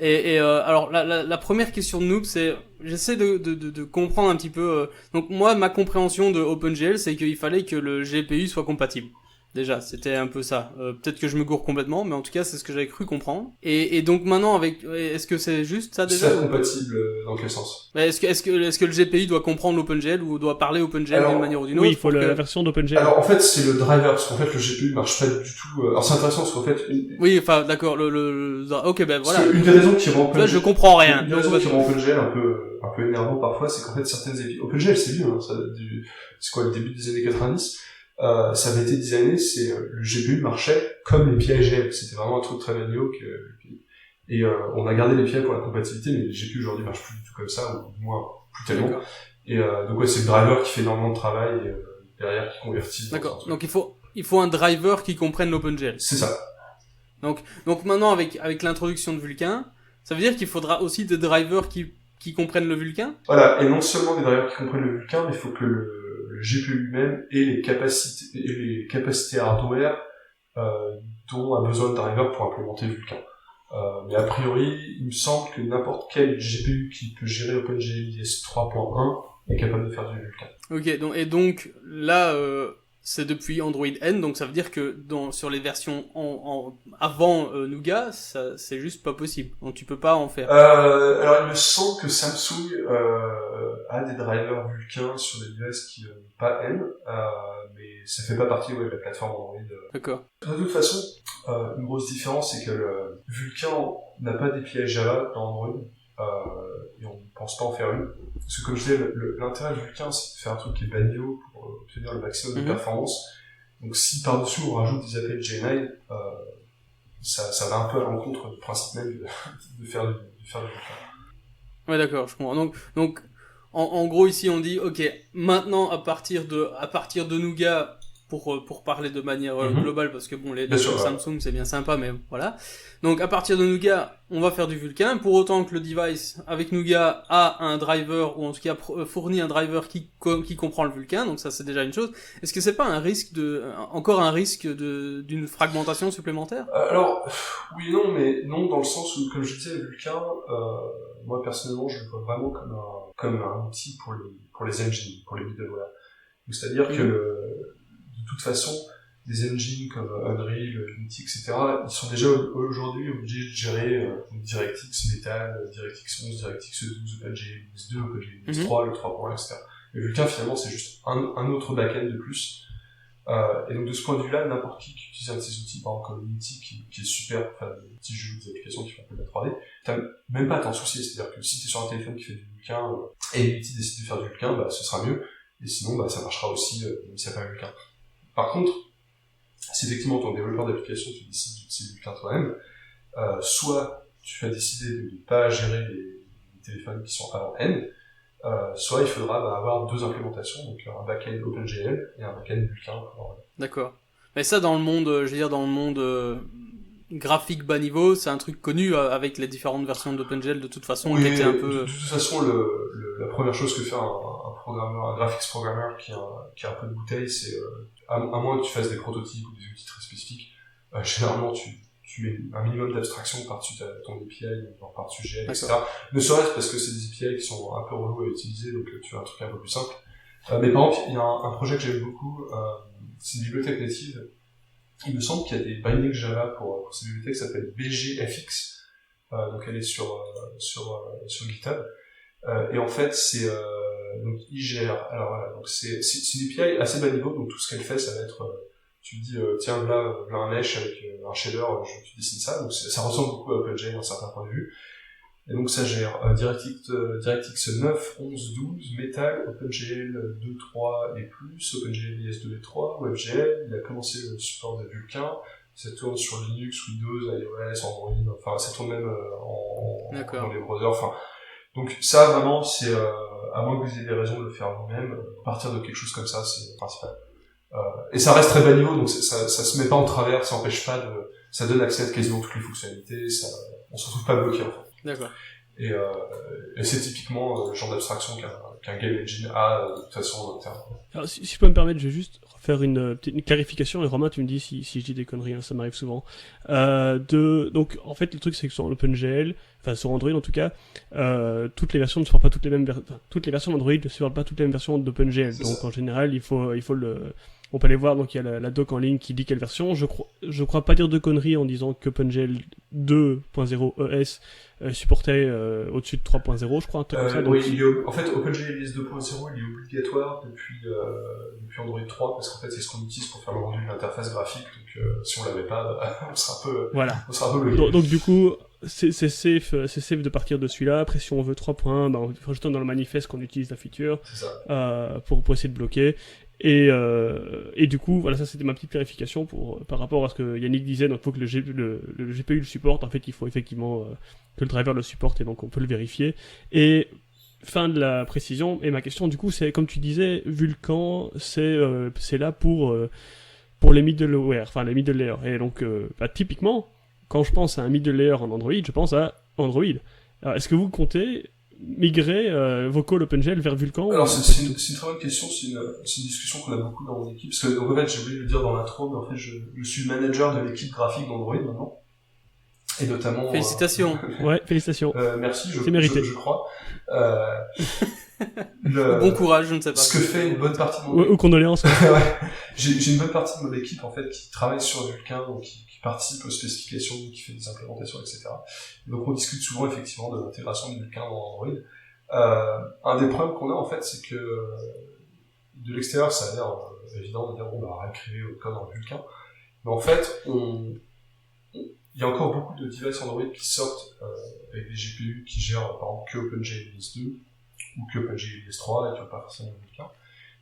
Alors, la première question de noob, c'est, j'essaie de comprendre un petit peu, donc moi, ma compréhension de OpenGL, c'est qu'il fallait que le GPU soit compatible. Déjà, c'était un peu ça. Peut-être que je me gourre complètement, mais en tout cas, c'est ce que j'avais cru comprendre. Et donc maintenant, est-ce que c'est juste ça déjà? C'est compatible dans quel sens? Est-ce que le GPU doit comprendre l'OpenGL ou doit parler OpenGL d'une manière ou d'une autre? Oui, il faut la version d'OpenGL. Alors en fait, c'est le driver, parce qu'en fait, le GPU marche pas du tout. Alors c'est intéressant parce qu'en fait. Oui, enfin d'accord. Ok, ben voilà. Une des raisons qui rend OpenGL. Là, je comprends rien. Une des raisons qui rend OpenGL un peu énervant parfois, c'est qu'en fait certaines API. OpenGL, c'est vieux, hein, c'est quoi, le début des années 90. Ça avait été designé, le GPU marchait comme les PI GL. C'était vraiment un truc très vanilleux et on a gardé les PI pour la compatibilité, mais les GPU aujourd'hui marchent plus du tout comme ça, ou moins, plus tellement. D'accord. Et donc ouais, c'est le driver qui fait énormément de travail et derrière qui convertit. D'accord. Donc il faut un driver qui comprenne l'OpenGL. C'est ça. Donc maintenant avec l'introduction de Vulkan, ça veut dire qu'il faudra aussi des drivers qui comprennent le Vulkan? Voilà, et non seulement des drivers qui comprennent le Vulkan, mais il faut que le GPU lui-même et les capacités hardware dont a besoin le driver pour implémenter Vulkan. Mais a priori, il me semble que n'importe quel GPU qui peut gérer OpenGL IS 3.1 est capable de faire du Vulkan. Ok, donc là, c'est depuis Android N, donc ça veut dire que sur les versions avant Nougat, ça c'est juste pas possible. Donc tu peux pas en faire. Alors il me semble que Samsung a des drivers Vulkan sur des devices qui n'ont pas N, mais ça fait pas partie de la plateforme Android. D'accord. De toute façon, une grosse différence, c'est que le Vulkan n'a pas d'API Java dans Android, et on ne pense pas en faire une. Parce que comme je disais, l'intérêt de Vulkan, c'est de faire un truc qui est banio pour obtenir le maximum de performance. Donc si par-dessus on rajoute des appels JNI, ça va un peu à l'encontre du principe même de faire du Vulkan. Ouais, d'accord, je comprends. Donc en gros ici on dit, ok, maintenant à partir de Nougat, pour parler de manière globale, parce que bon, les deux Samsung c'est bien sympa, mais voilà. Donc à partir de Nougat, on va faire du Vulkan, pour autant que le device avec Nougat a un driver, ou en tout cas fournit un driver qui comprend le Vulkan, donc ça c'est déjà une chose. Est-ce que c'est pas encore un risque d'une fragmentation supplémentaire? Alors, oui, non, mais non dans le sens où, comme je disais, Vulkan, moi personnellement je le vois vraiment comme un outil pour les engines, pour les middleware. C'est-à-dire que de toute façon, des engines comme Unreal, Unity, etc., ils sont déjà aujourd'hui obligés de gérer DirectX Metal, DirectX 11, DirectX 12, OpenGL 2, OpenGL 3, le 3.1, etc. Et Vulkan, finalement, c'est juste un autre back-end de plus. Et donc, de ce point de vue-là, n'importe qui utilise un de ces outils, par exemple, comme Unity, qui est super pour faire des petits jeux, des applications qui font un peu de la 3D, t'as même pas à t'en soucier. C'est-à-dire que si t'es sur un téléphone qui fait du Vulkan, et Unity décide de faire du Vulkan, bah, ce sera mieux. Et sinon, bah, ça marchera aussi, même s'il n'y a pas Vulkan. Par contre, si effectivement ton développeur d'application, tu décides d'utiliser Vulkan toi-même, soit tu vas décider de ne pas gérer les téléphones qui sont avant end, soit il faudra avoir deux implémentations, donc un back-end OpenGL et un back-end Vulkan. D'accord. Mais ça, dans le monde, je veux dire, dans le monde graphique bas niveau, c'est un truc connu avec les différentes versions d'OpenGL de toute façon, oui, qui était un peu... De toute façon, la première chose que fait un programmeur, un graphics programmer qui a un peu de bouteille, c'est à moins que tu fasses des prototypes ou des outils très spécifiques, généralement tu mets un minimum d'abstraction par-dessus ton API, par-dessus GL, etc. Ne serait-ce parce que c'est des API qui sont un peu relous à utiliser, donc tu as un truc un peu plus simple. Mais par exemple, il y a un projet que j'aime beaucoup, c'est une bibliothèque native. Il me semble qu'il y a des bindings Java pour cette bibliothèque qui s'appelle BGFX. Donc elle est sur GitHub. Et en fait, c'est donc IGR. Alors voilà, donc c'est une API assez bas niveau, donc tout ce qu'elle fait, ça va être tu dis tiens là un mesh avec un shader, tu dessines ça, donc ça ressemble beaucoup à OpenGL d'un certain point de vue. Et donc ça gère DirectX 9, 11, 12, Metal, OpenGL 2, 3 et plus, OpenGL IS2 et 3, WebGL, il a commencé le support de Vulkan, ça tourne sur Linux, Windows, iOS, Android, enfin ça tourne même dans les browsers, enfin donc ça vraiment c'est à moins que vous ayez des raisons de le faire vous-même, partir de quelque chose comme ça c'est le principal. Et ça reste très bas niveau, donc ça se met pas en travers, ça empêche pas ça donne accès à quasiment toutes les fonctionnalités, on se retrouve pas bloqué en fait. D'accord. Et c'est typiquement le genre d'abstraction qu'un game engine a de toute façon en interne. Alors, si je peux me permettre, je vais juste faire une clarification, et Romain, tu me dis si je dis des conneries, hein, ça m'arrive souvent. Donc, en fait, le truc, c'est que sur OpenGL, enfin sur Android en tout cas, toutes les versions ne supportent pas toutes les mêmes toutes les versions d'Android ne supportent pas toutes les mêmes versions d'OpenGL. Donc, en général, il faut on peut aller voir, donc il y a la doc en ligne qui dit quelle version. Je crois pas dire de conneries en disant qu'OpenGL 2.0 ES supportait au-dessus de 3.0, je crois, un truc comme ça. Donc... Oui, en fait, OpenGL IS 2.0, il est obligatoire depuis Android 3, parce qu'en fait, c'est ce qu'on utilise pour faire le rendu de l'interface graphique, donc si on l'avait pas, on serait un peu bloqué. Donc du coup, c'est safe de partir de celui-là. Après, si on veut 3 points, on faut juste dans le manifeste qu'on utilise la feature pour essayer de bloquer. Et du coup, voilà, ça c'était ma petite clarification par rapport à ce que Yannick disait. Donc, il faut que le GPU le supporte. En fait, il faut effectivement que le driver le supporte, et donc on peut le vérifier. Et fin de la précision. Et ma question, du coup, c'est comme tu disais, Vulkan, c'est là pour les middleware, enfin les middle layers. Et donc, typiquement, quand je pense à un middle layer en Android, je pense à Android. Alors, est-ce que vous comptez migrer vos calls OpenGL vers Vulkan? Alors c'est une très bonne question, c'est une discussion qu'on a beaucoup dans mon équipe, parce que donc, en fait j'ai oublié de le dire dans l'intro, mais en fait je suis le manager de l'équipe graphique d'Android maintenant, et notamment... Félicitations. Ouais, félicitations. Merci, c'est mérité. Je crois. Bon courage, je ne sais pas. Ce que fait une bonne partie de mon équipe... Ou condoléances. Ouais. J'ai une bonne partie de mon équipe en fait qui travaille sur Vulkan, donc qui participe aux spécifications, qui fait des implémentations, etc. Et donc on discute souvent effectivement de l'intégration de Vulkan dans Android. Un des problèmes qu'on a en fait, c'est que de l'extérieur ça a l'air évident de dire bon bah réécrivez votre code en Vulkan, mais en fait il y a encore beaucoup de devices Android qui sortent avec des GPU qui gèrent par exemple que OpenGL IS2 ou que OpenGL IS3 et qui n'ont pas forcément Vulkan.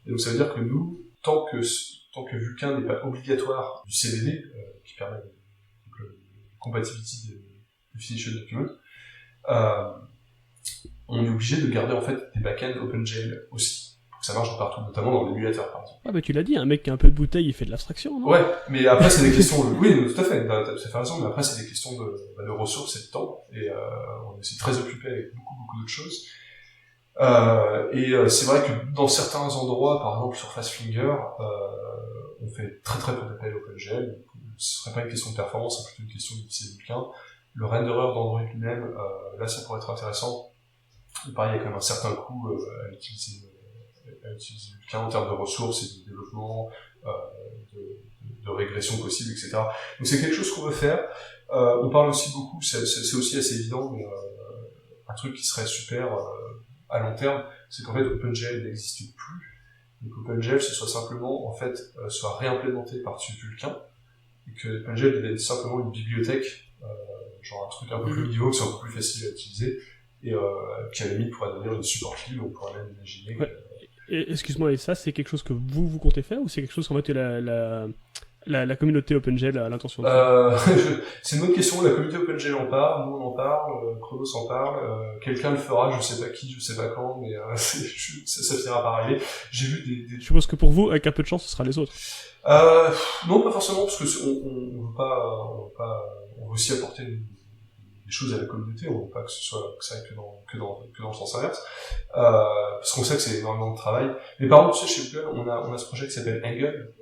Et donc ça veut dire que nous, tant que Vulkan n'est pas obligatoire du CDD, qui permet de compatibility de Definition Document, on est obligé de garder en fait des backends OpenGL aussi, pour que ça marche de partout, notamment dans l'émulateur par exemple. Ah bah tu l'as dit, un mec qui a un peu de bouteille, il fait de l'abstraction, non? Ouais, mais après c'est des questions... Oui, tout à fait, t'as tout à fait raison, mais après c'est des questions de ressources et de temps, et on est aussi très occupé avec beaucoup d'autres choses. C'est vrai que dans certains endroits, par exemple sur Fastfinger, on fait très peu d'appels OpenGL. Ce serait pas une question de performance, c'est plutôt une question d'utiliser Vulkan. Le renderer d'Android lui-même, là ça pourrait être intéressant. Et pareil, il y a quand même un certain coût à utiliser Vulkan en termes de ressources et de développement, de régression possible, etc. Donc c'est quelque chose qu'on veut faire. On parle aussi beaucoup, c'est aussi assez évident, mais un truc qui serait super à long terme, c'est qu'en fait OpenGL n'existe plus, et qu'OpenGL ce soit simplement, en fait, soit réimplémenté par-dessus Vulkan, et que OpenGL devienne simplement une bibliothèque, genre un truc un peu plus niveau, qui soit un peu plus facile à utiliser, et qui à la limite pourrait devenir une support file, on pourrait même imaginer. Ouais. Et, excuse-moi, et ça, c'est quelque chose que vous comptez faire, ou c'est quelque chose qu'en fait la communauté OpenGL a l'intention de faire? C'est une bonne question. La communauté OpenGL en parle, nous on en parle, Chronos en parle, quelqu'un le fera, je sais pas qui, je sais pas quand, mais ça finira par arriver. J'ai vu des... Je suppose que pour vous, avec un peu de chance, ce sera les autres. Non, pas forcément, parce que on veut aussi apporter des choses à la communauté, on veut pas que ça aille que dans le sens inverse, parce qu'on sait que c'est énormément de travail. Mais par contre, tu sais, chez Google, on a ce projet qui s'appelle Angle.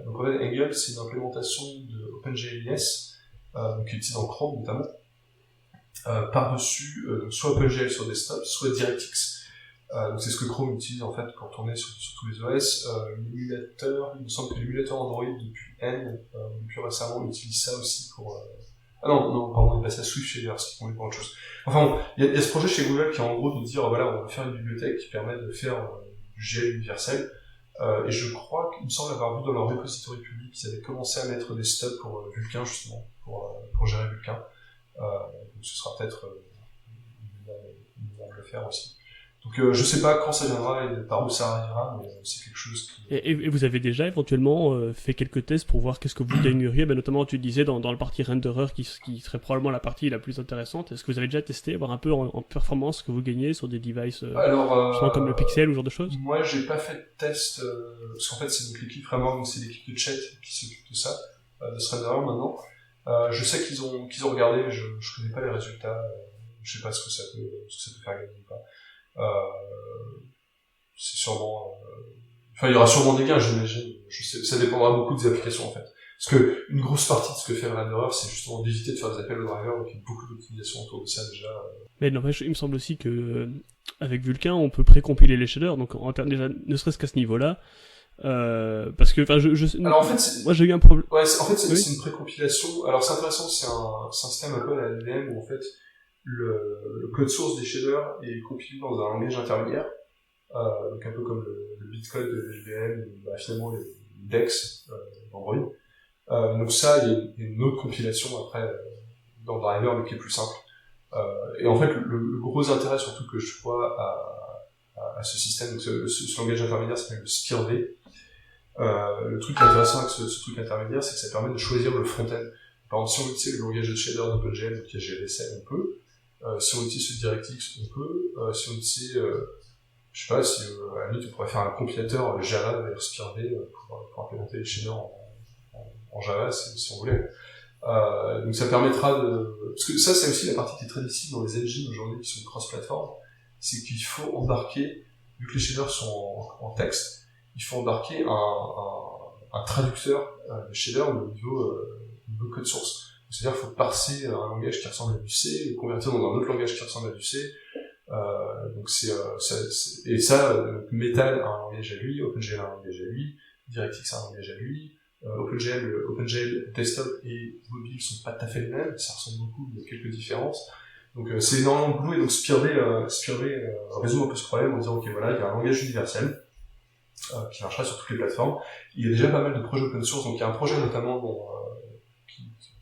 Donc en fait, Angle, c'est une implémentation de OpenGL.ins, donc qui est utilisée dans Chrome notamment, par-dessus soit OpenGL sur desktop, soit DirectX. Donc c'est ce que Chrome utilise en fait pour tourner sur tous les OS. L'émulateur, il me semble que l'émulateur Android depuis récemment, utilise ça aussi pour... Ah non, pardon, on est passé à Swift chez ce qui compte pour autre chose. Enfin bon, il y a ce projet chez Google qui est en gros de dire, voilà, on va faire une bibliothèque qui permet de faire du GL universel. Et je crois qu'il me semble avoir vu dans leur repository public qu'ils avaient commencé à mettre des stubs pour Vulkan justement, pour gérer Vulkan. Donc ce sera peut-être une manière de le faire aussi. Donc je sais pas quand ça viendra et par où ça arrivera, mais c'est quelque chose qui... Et vous avez déjà éventuellement fait quelques tests pour voir qu'est-ce que vous gagneriez, notamment tu disais dans la partie renderer qui serait probablement la partie la plus intéressante. Est-ce que vous avez déjà testé, voir un peu en performance ce que vous gagnez sur des devices comme le Pixel ou ce genre de choses? Moi j'ai pas fait de test, parce qu'en fait c'est donc l'équipe vraiment, donc c'est l'équipe de chat qui s'occupe de ça, de ce renderer maintenant. Je sais qu'ils ont regardé, mais je connais pas les résultats, je sais pas ce que ça peut faire gagner ou pas. C'est sûrement, il y aura sûrement des gains, j'imagine. Je sais, ça dépendra beaucoup des applications, en fait. Parce que une grosse partie de ce que fait le renderer, c'est justement d'éviter de faire des appels au driver, donc il y a beaucoup d'optimisation autour de ça, déjà. Mais n'empêche, il me semble aussi que, avec Vulkan, on peut pré-compiler les shaders, donc en termes déjà, ne serait-ce qu'à ce niveau-là, parce que, alors en fait, moi j'ai eu un problème. Ouais, c'est une pré-compilation. Alors c'est intéressant, c'est un système un peu à la LVM où en fait, le code source des shaders est compilé dans un langage intermédiaire, donc un peu comme le bitcode de LVM, finalement les DEX d'Android. Donc ça, il y a une autre compilation après dans le driver, mais qui est plus simple. Et en fait, le gros intérêt surtout que je vois à ce système, donc ce langage intermédiaire s'appelle le SPIR-V. Le truc intéressant avec ce truc intermédiaire, c'est que ça permet de choisir le front-end. Par exemple, si on utilise le langage de shader d'OpenGL, donc il y a GLSL, on peut. Si on utilise ce DirectX, on peut. Si on utilise, je sais pas, si à la limite on pourrait faire un compilateur Java vers SPIR-V pour implémenter les shaders en Java, si on voulait. Donc ça permettra parce que ça c'est aussi la partie qui est très difficile dans les engines aujourd'hui qui sont cross-platform, c'est qu'il faut embarquer, vu que les shaders sont en texte, il faut embarquer un traducteur de shader au niveau code source. C'est-à-dire qu'il faut parser un langage qui ressemble à du C, le convertir dans un autre langage qui ressemble à du C. Donc Metal a un langage à lui, OpenGL a un langage à lui, DirectX a un langage à lui. OpenGL desktop et mobile sont pas tout à fait les mêmes, ça ressemble beaucoup, il y a quelques différences. Donc c'est énormément de boulot, et donc SPIR-V résout un peu ce problème en disant ok voilà, il y a un langage universel qui marchera sur toutes les plateformes. Il y a déjà pas mal de projets open source, donc il y a un projet notamment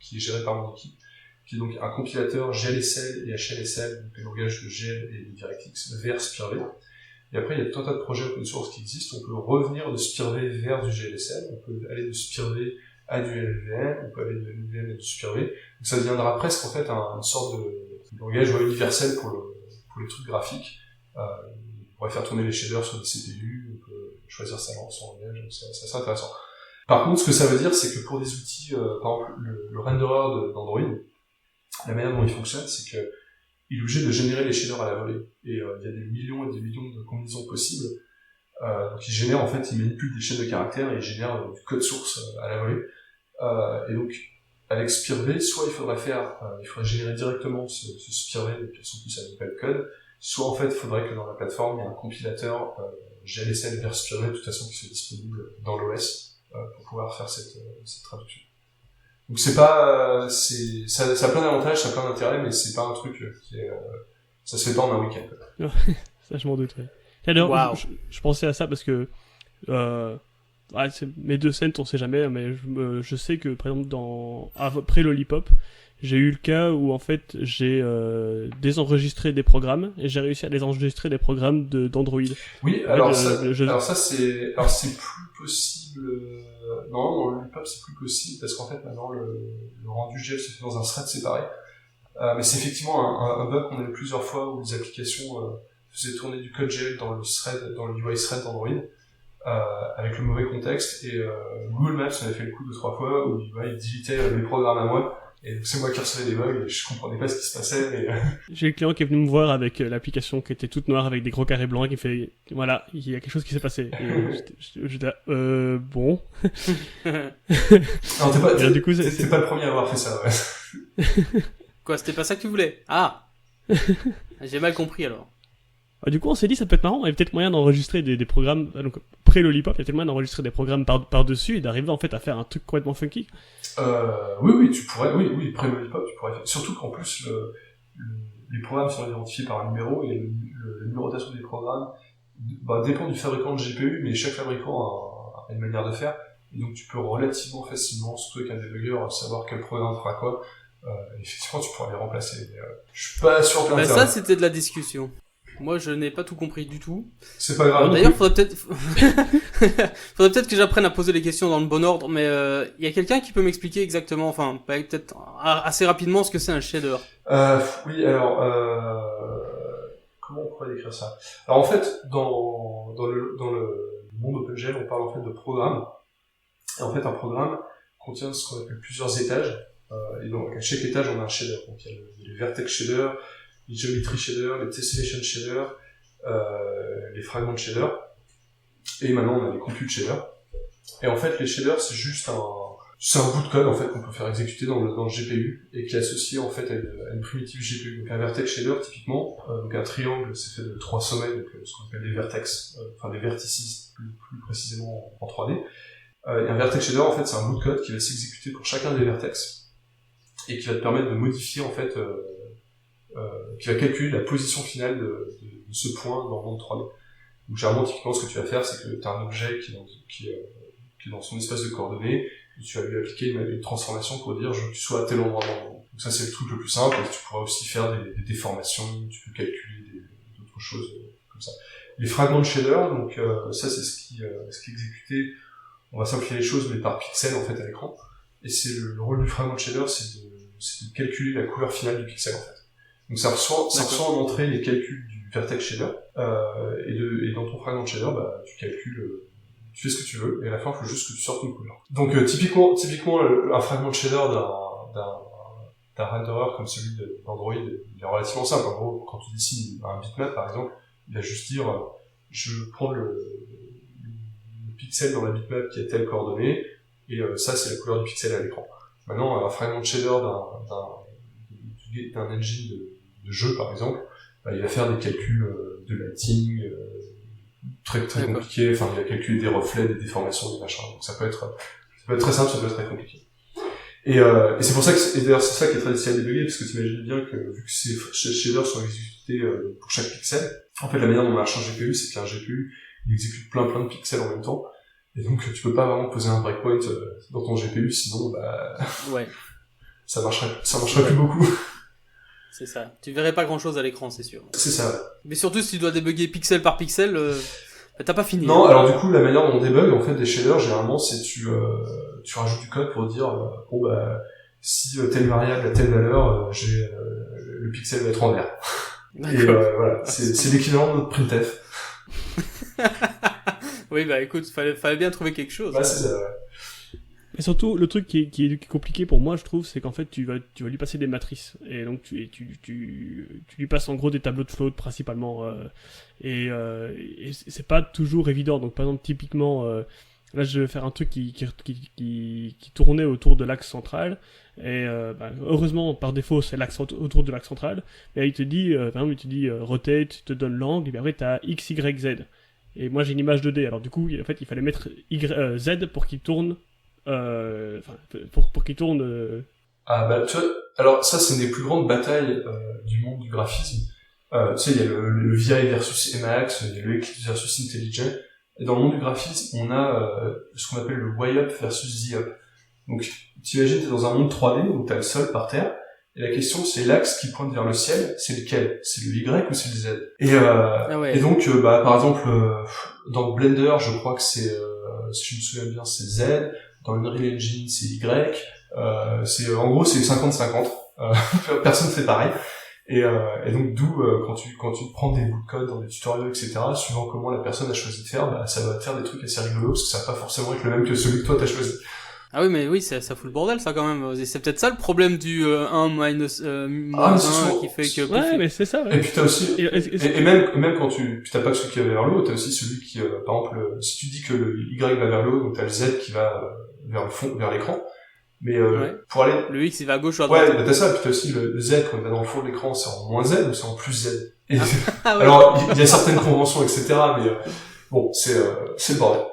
qui est géré par mon équipe, qui est donc un compilateur GLSL et HLSL, donc les langages de GL et de DirectX vers SPIR-V. Et après, il y a tout un tas de projets open source qui existent. On peut revenir de SPIR-V vers du GLSL, on peut aller de SPIR-V à du LLVM, on peut aller de LLVM à du SPIR-V. Donc ça deviendra presque en fait une sorte de langage universel pour les trucs graphiques. On pourrait faire tourner les shaders sur des CPU, on peut choisir son langage, donc c'est assez intéressant. Par contre, ce que ça veut dire, c'est que pour des outils, par exemple le renderer d'Android, la manière dont il fonctionne, c'est que il est obligé de générer les shaders à la volée. Et il y a des millions et des millions de combinaisons possibles. Donc il manipule des chaînes de caractères et il génère du code source à la volée. Et donc, avec SPIR-V, soit il faudrait générer directement ce SPIR-V, donc sans plus à pas de code, soit en fait, il faudrait que dans la plateforme, il y ait un compilateur GLSL vers SPIR-V, de toute façon, qui soit disponible dans l'OS, pour pouvoir faire cette traduction. Donc c'est pas, ça a plein d'avantages, ça a plein d'intérêts, mais c'est pas un truc ça se fait pas en un week-end. Ça je m'en doute, ouais. D'ailleurs, Waouh. je pensais à ça parce que c'est mes deux scènes, on sait jamais, mais je sais que par exemple après Lollipop, j'ai eu le cas où en fait j'ai désenregistré des programmes et j'ai réussi à désenregistrer des programmes d'Android. Oui, En alors, fait, alors ça c'est plus possible. Non, dans le Lollipop c'est plus possible parce qu'en fait maintenant le rendu gel se fait dans un thread séparé. Mais c'est effectivement un bug qu'on a eu plusieurs fois où les applications faisaient tourner du code gel dans le thread, dans le UI thread d'Android, avec le mauvais contexte, et Google Maps m'avait fait le coup 2-3 fois où il digitait mes programmes à moi, et donc c'est moi qui recevais des bugs et je comprenais pas ce qui se passait. J'ai le client qui est venu me voir avec l'application qui était toute noire avec des gros carrés blancs et qui fait voilà, il y a quelque chose qui s'est passé. Et j'étais bon. Non, du coup, t'es pas le premier à avoir fait ça, ouais. Quoi, c'était pas ça que tu voulais? Ah! J'ai mal compris alors. Du coup, on s'est dit, ça peut être marrant, il y a peut-être moyen d'enregistrer des programmes, donc, pré-Lollipop, il y a peut-être moyen d'enregistrer des programmes par-dessus et d'arriver en fait à faire un truc complètement funky. Oui, tu pourrais, oui, pré-Lollipop, tu pourrais. Surtout qu'en plus, les programmes sont identifiés par un numéro, et la numérotation des programmes dépend du fabricant de GPU, mais chaque fabricant a une manière de faire, et donc tu peux relativement facilement, surtout avec un débugger, savoir quel programme fera quoi. Effectivement, tu pourras les remplacer. Je suis pas sûr que ça, c'était de la discussion. Moi, je n'ai pas tout compris du tout. C'est pas grave. D'ailleurs, faudrait peut-être que j'apprenne à poser les questions dans le bon ordre, mais y a quelqu'un qui peut m'expliquer exactement, enfin, peut-être assez rapidement, ce que c'est un shader? Oui, alors, comment on pourrait décrire ça? Alors, en fait, dans le monde OpenGL, on parle en fait de programme. Et en fait, un programme contient ce qu'on appelle plusieurs étages. Et donc, à chaque étage, on a un shader. Donc, il y a les vertex shader, les geometry shader, les tessellation shader, les fragments shader. Et maintenant, on a les compute shader. Et en fait, les shaders, c'est juste un bout de code, en fait, qu'on peut faire exécuter dans le GPU, et qui est associé, en fait, à une primitive GPU. Donc, un vertex shader, typiquement, donc un triangle, c'est fait de 3 sommets, donc, ce qu'on appelle des vertex, des vertices, plus précisément en 3D. Et un vertex shader, en fait, c'est un bout de code qui va s'exécuter pour chacun des vertex, et qui va te permettre de modifier, en fait, qui va calculer la position finale de ce point dans le monde 3D. Donc, généralement, typiquement, ce que tu vas faire, c'est que tu as un objet qui est dans son espace de coordonnées, et tu vas lui appliquer une transformation pour dire je veux que tu sois à tel endroit dans le monde. Donc ça, c'est le truc le plus simple, et tu pourras aussi faire des déformations, tu peux calculer d'autres choses comme ça. Les fragments de shader, donc ça, c'est ce qui est exécuté, on va simplifier les choses, mais par pixel, en fait, à l'écran. Et c'est le rôle du fragment de shader, c'est de calculer la couleur finale du pixel, en fait. Donc ça reçoit en entrée les calculs du vertex shader, et dans ton fragment de shader, tu calcules, tu fais ce que tu veux, et à la fin, il faut juste que tu sortes une couleur. Donc typiquement, un fragment de shader d'un renderer comme celui d'Android, il est relativement simple. En gros, quand tu dessines un bitmap, par exemple, il va juste dire, je prends le pixel dans la bitmap qui a telle coordonnée, et ça, c'est la couleur du pixel à l'écran. Maintenant, un fragment de shader d'un engine de jeu, par exemple, il va faire des calculs de lighting très très compliqués. Enfin, il va calculer des reflets, des déformations, des machins. Donc ça peut être très simple, ça peut être très compliqué. Et c'est pour ça et d'ailleurs c'est ça qui est très difficile à débugger, parce que tu imagines bien que vu que ces shaders sont exécutés pour chaque pixel, en fait la manière dont marche un GPU, c'est qu'un GPU il exécute plein de pixels en même temps, et donc tu peux pas vraiment poser un breakpoint dans ton GPU, sinon ouais. ça marcherait plus beaucoup. C'est ça. Tu verrais pas grand chose à l'écran, c'est sûr. C'est ça. Mais surtout si tu dois débugger pixel par pixel, t'as pas fini. Non, alors du coup, la manière dont on débug, en fait, des shaders, généralement, c'est tu rajoutes du code pour dire, si telle variable a telle valeur, le pixel va être en vert. Et voilà, c'est l'équivalent de notre printf. Oui, écoute, fallait bien trouver quelque chose. Bah, c'est ça, ouais. Et surtout, le truc qui est compliqué pour moi, je trouve, c'est qu'en fait, tu vas lui passer des matrices. Et donc, tu lui passes en gros des tableaux de float principalement. Et c'est pas toujours évident. Donc, par exemple, typiquement, là, je vais faire un truc qui tournait autour de l'axe central. Et heureusement, par défaut, c'est l'axe autour de l'axe central. Mais il te dit, par exemple, il te dit rotate, il te donne l'angle, et bien après, t'as X, Y, Z. Et moi, j'ai une image 2D. Alors, du coup, en fait, il fallait mettre Z pour qu'il tourne. Pour qu'il tourne. Ah tu vois, alors ça c'est une des plus grandes batailles du monde du graphisme, Tu sais, il y a le VI versus Emacs, il y a le Eclipse versus IntelliJ. Et dans le monde du graphisme, on a ce qu'on appelle le Y-up versus Z-up. Donc, t'imagines, t'es dans un monde 3D, donc t'as le sol par terre, et la question, c'est l'axe qui pointe vers le ciel, c'est lequel? C'est le Y ou c'est le Z? Et donc, par exemple, dans Blender, je crois que c'est, si je me souviens bien, c'est Z. Dans Unreal Engine, c'est Y. En gros, c'est 50-50. Personne fait pareil. Et donc, d'où, quand tu prends des bouts de code dans des tutoriels, etc., suivant comment la personne a choisi de faire, bah, ça va te faire des trucs assez rigolos, parce que ça va pas forcément être le même que celui que toi t'as choisi. Ah oui, mais oui, ça fout le bordel, ça, quand même. Et c'est peut-être ça le problème du 1 minus 1 qui fait que... Ouais, mais c'est ça, ouais. Et puis t'as aussi... Et même quand puis t'as pas que celui qui va vers le haut, t'as aussi celui qui, par exemple, si tu dis que le Y va vers le haut, donc t'as le Z qui va vers le fond, vers l'écran. Mais pour aller... Le X, il va à gauche ou à droite. Ouais, bah t'as ça, puis t'as aussi le Z, quand il va dans le fond de l'écran, c'est en moins Z ou c'est en plus Z. Et alors, il y a certaines conventions, etc., mais bon, c'est le bordel.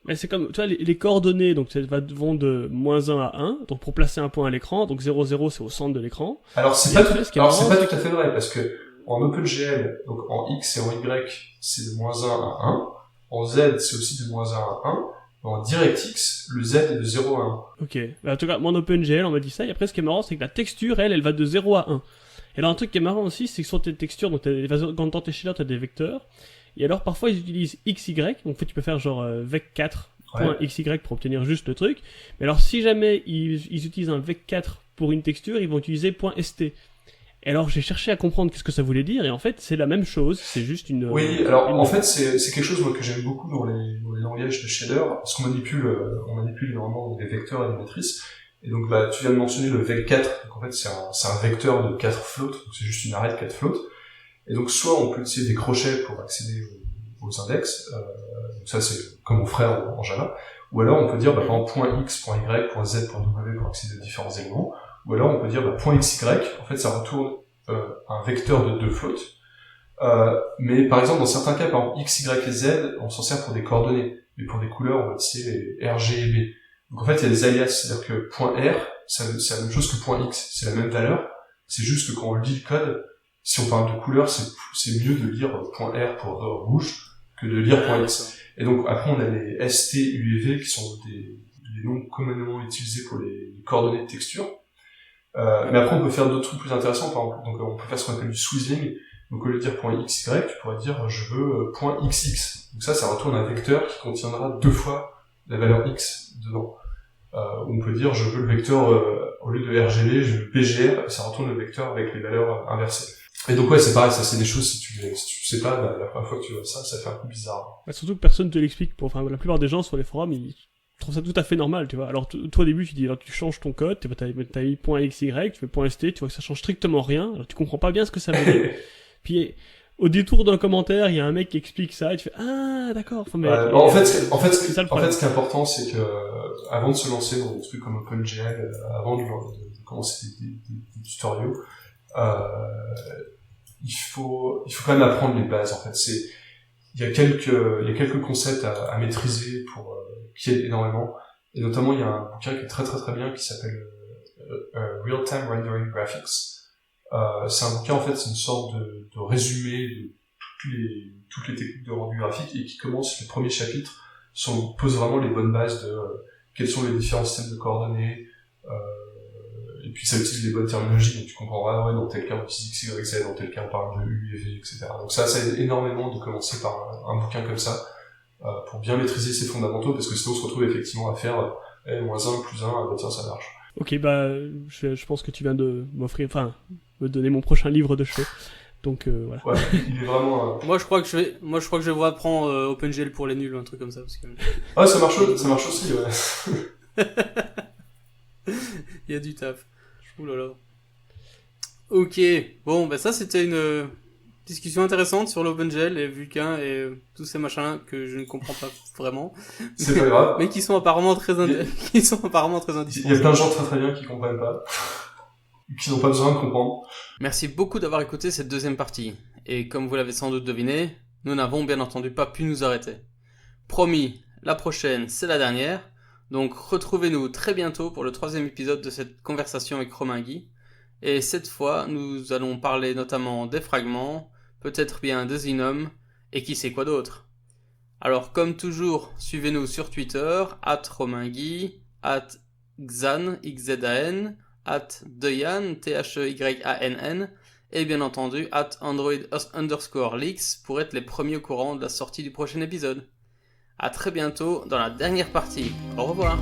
Mais c'est comme, tu vois, les coordonnées, donc vont de -1 à 1, donc pour placer un point à l'écran, donc 0, 0, c'est au centre de l'écran. Alors, c'est pas tout à fait vrai, parce que en OpenGL, donc en X et en Y, c'est de -1 à 1. En Z, c'est aussi de -1 à 1. En DirectX, le Z est de 0 à 1. Ok. Bah, en tout cas, moi en OpenGL, on m'a dit ça, et après, ce qui est marrant, c'est que la texture, elle va de 0 à 1. Et là, un truc qui est marrant aussi, c'est que sur tes textures, donc quand dans tes shaders, t'as des vecteurs. Et alors, parfois, ils utilisent XY, donc en fait, tu peux faire genre vec4.xy pour obtenir juste le truc. Mais alors, si jamais ils utilisent un vec4 pour une texture, ils vont utiliser .st. Et alors, j'ai cherché à comprendre qu'est-ce que ça voulait dire, et en fait, c'est la même chose, c'est juste une... Oui, alors, en fait, c'est quelque chose, moi, que j'aime beaucoup dans les langages de shader, parce qu'on manipule énormément des vecteurs et des matrices. Et donc, bah, tu viens de mentionner le vec4, donc en fait, c'est un vecteur de 4 floats, donc c'est juste une array de 4 floats. Et donc, soit on peut utiliser des crochets pour accéder aux index, donc ça c'est comme on ferait en Java, ou alors on peut dire, par exemple, .x, .y, .z, .w pour accéder aux différents éléments, ou alors on peut dire, .xy, en fait ça retourne un vecteur de 2 floats, mais par exemple, dans certains cas, par exemple, x, y et z, on s'en sert pour des coordonnées, mais pour des couleurs, on va utiliser les R, G et B. Donc en fait, il y a des alias, c'est-à-dire que .r, c'est la même chose que .x, c'est la même valeur, c'est juste que quand on lit le code, si on parle de couleur, c'est mieux de lire .r pour rouge que de lire .x. Et donc après on a les ST, U et V qui sont des noms communément utilisés pour les coordonnées de texture. Mais après on peut faire d'autres trucs plus intéressants, par exemple. Donc on peut faire ce qu'on appelle du swizzling. Donc au lieu de dire .xy, tu pourrais dire je veux .xx. Donc ça retourne un vecteur qui contiendra 2 fois la valeur x dedans. On peut dire je veux le vecteur au lieu de RGB, je veux PGR, ça retourne le vecteur avec les valeurs inversées. Et donc ouais, c'est pareil, ça c'est des choses, si tu sais pas, la première fois que tu vois ça fait un peu bizarre. Bah, surtout que personne te l'explique, la plupart des gens sur les forums, ils trouvent ça tout à fait normal, tu vois. Alors toi au début tu dis, alors tu changes ton code, t'as mis .xy, tu fais .st, tu vois que ça change strictement rien, alors tu comprends pas bien ce que ça veut dire. Puis au détour d'un commentaire, il y a un mec qui explique ça, et tu fais, ah d'accord. Enfin, mais, en fait, ce qui est important, c'est que avant de se lancer dans des trucs comme OpenGL, avant de commencer des tutoriaux, il faut quand même apprendre les bases. En fait, il y a quelques concepts à maîtriser qui aident énormément. Et notamment, il y a un bouquin qui est très très très bien qui s'appelle Real-Time Rendering Graphics. C'est un bouquin, en fait, c'est une sorte de résumé de toutes les techniques de rendu graphique, et qui commence, les premiers chapitres pose vraiment les bonnes bases de quels sont les différents systèmes de coordonnées, et puis ça utilise les bonnes terminologies, donc tu comprendras, ouais, dans tel cas on utilise X, Y, Z, dans tel cas on parle de U et V, etc. Donc ça aide énormément de commencer par un bouquin comme ça, pour bien maîtriser ses fondamentaux, parce que sinon on se retrouve effectivement à faire -1, +1, tiens, ça marche. Ok, bah, je pense que tu viens de me donner mon prochain livre de chevet. Donc, voilà. Ouais, il est vraiment, Moi, je crois que je vais apprendre OpenGL pour les nuls, un truc comme ça, parce que... Ah, ça marche aussi, ouais. Il y a du taf. Oulala. Ok, bon, bah ça c'était une discussion intéressante sur l'OpenGL et Vulkan et tous ces machins que je ne comprends pas vraiment. C'est pas grave. Mais qui sont apparemment très indispensables. Il y a plein de gens très très bien qui comprennent pas. Qui n'ont pas besoin de comprendre. Merci beaucoup d'avoir écouté cette deuxième partie. Et comme vous l'avez sans doute deviné, nous n'avons bien entendu pas pu nous arrêter. Promis, la prochaine, c'est la dernière. Donc retrouvez-nous très bientôt pour le 3e épisode de cette conversation avec Romain Guy. Et cette fois, nous allons parler notamment des fragments, peut-être bien des Xenom, et qui sait quoi d'autre. Alors comme toujours, suivez-nous sur Twitter, @RomainGuy, @Xan, XZAN, @Deyan, THEYANN, et bien entendu, @Android_Leaks pour être les premiers au courant de la sortie du prochain épisode. À très bientôt dans la dernière partie. Au revoir.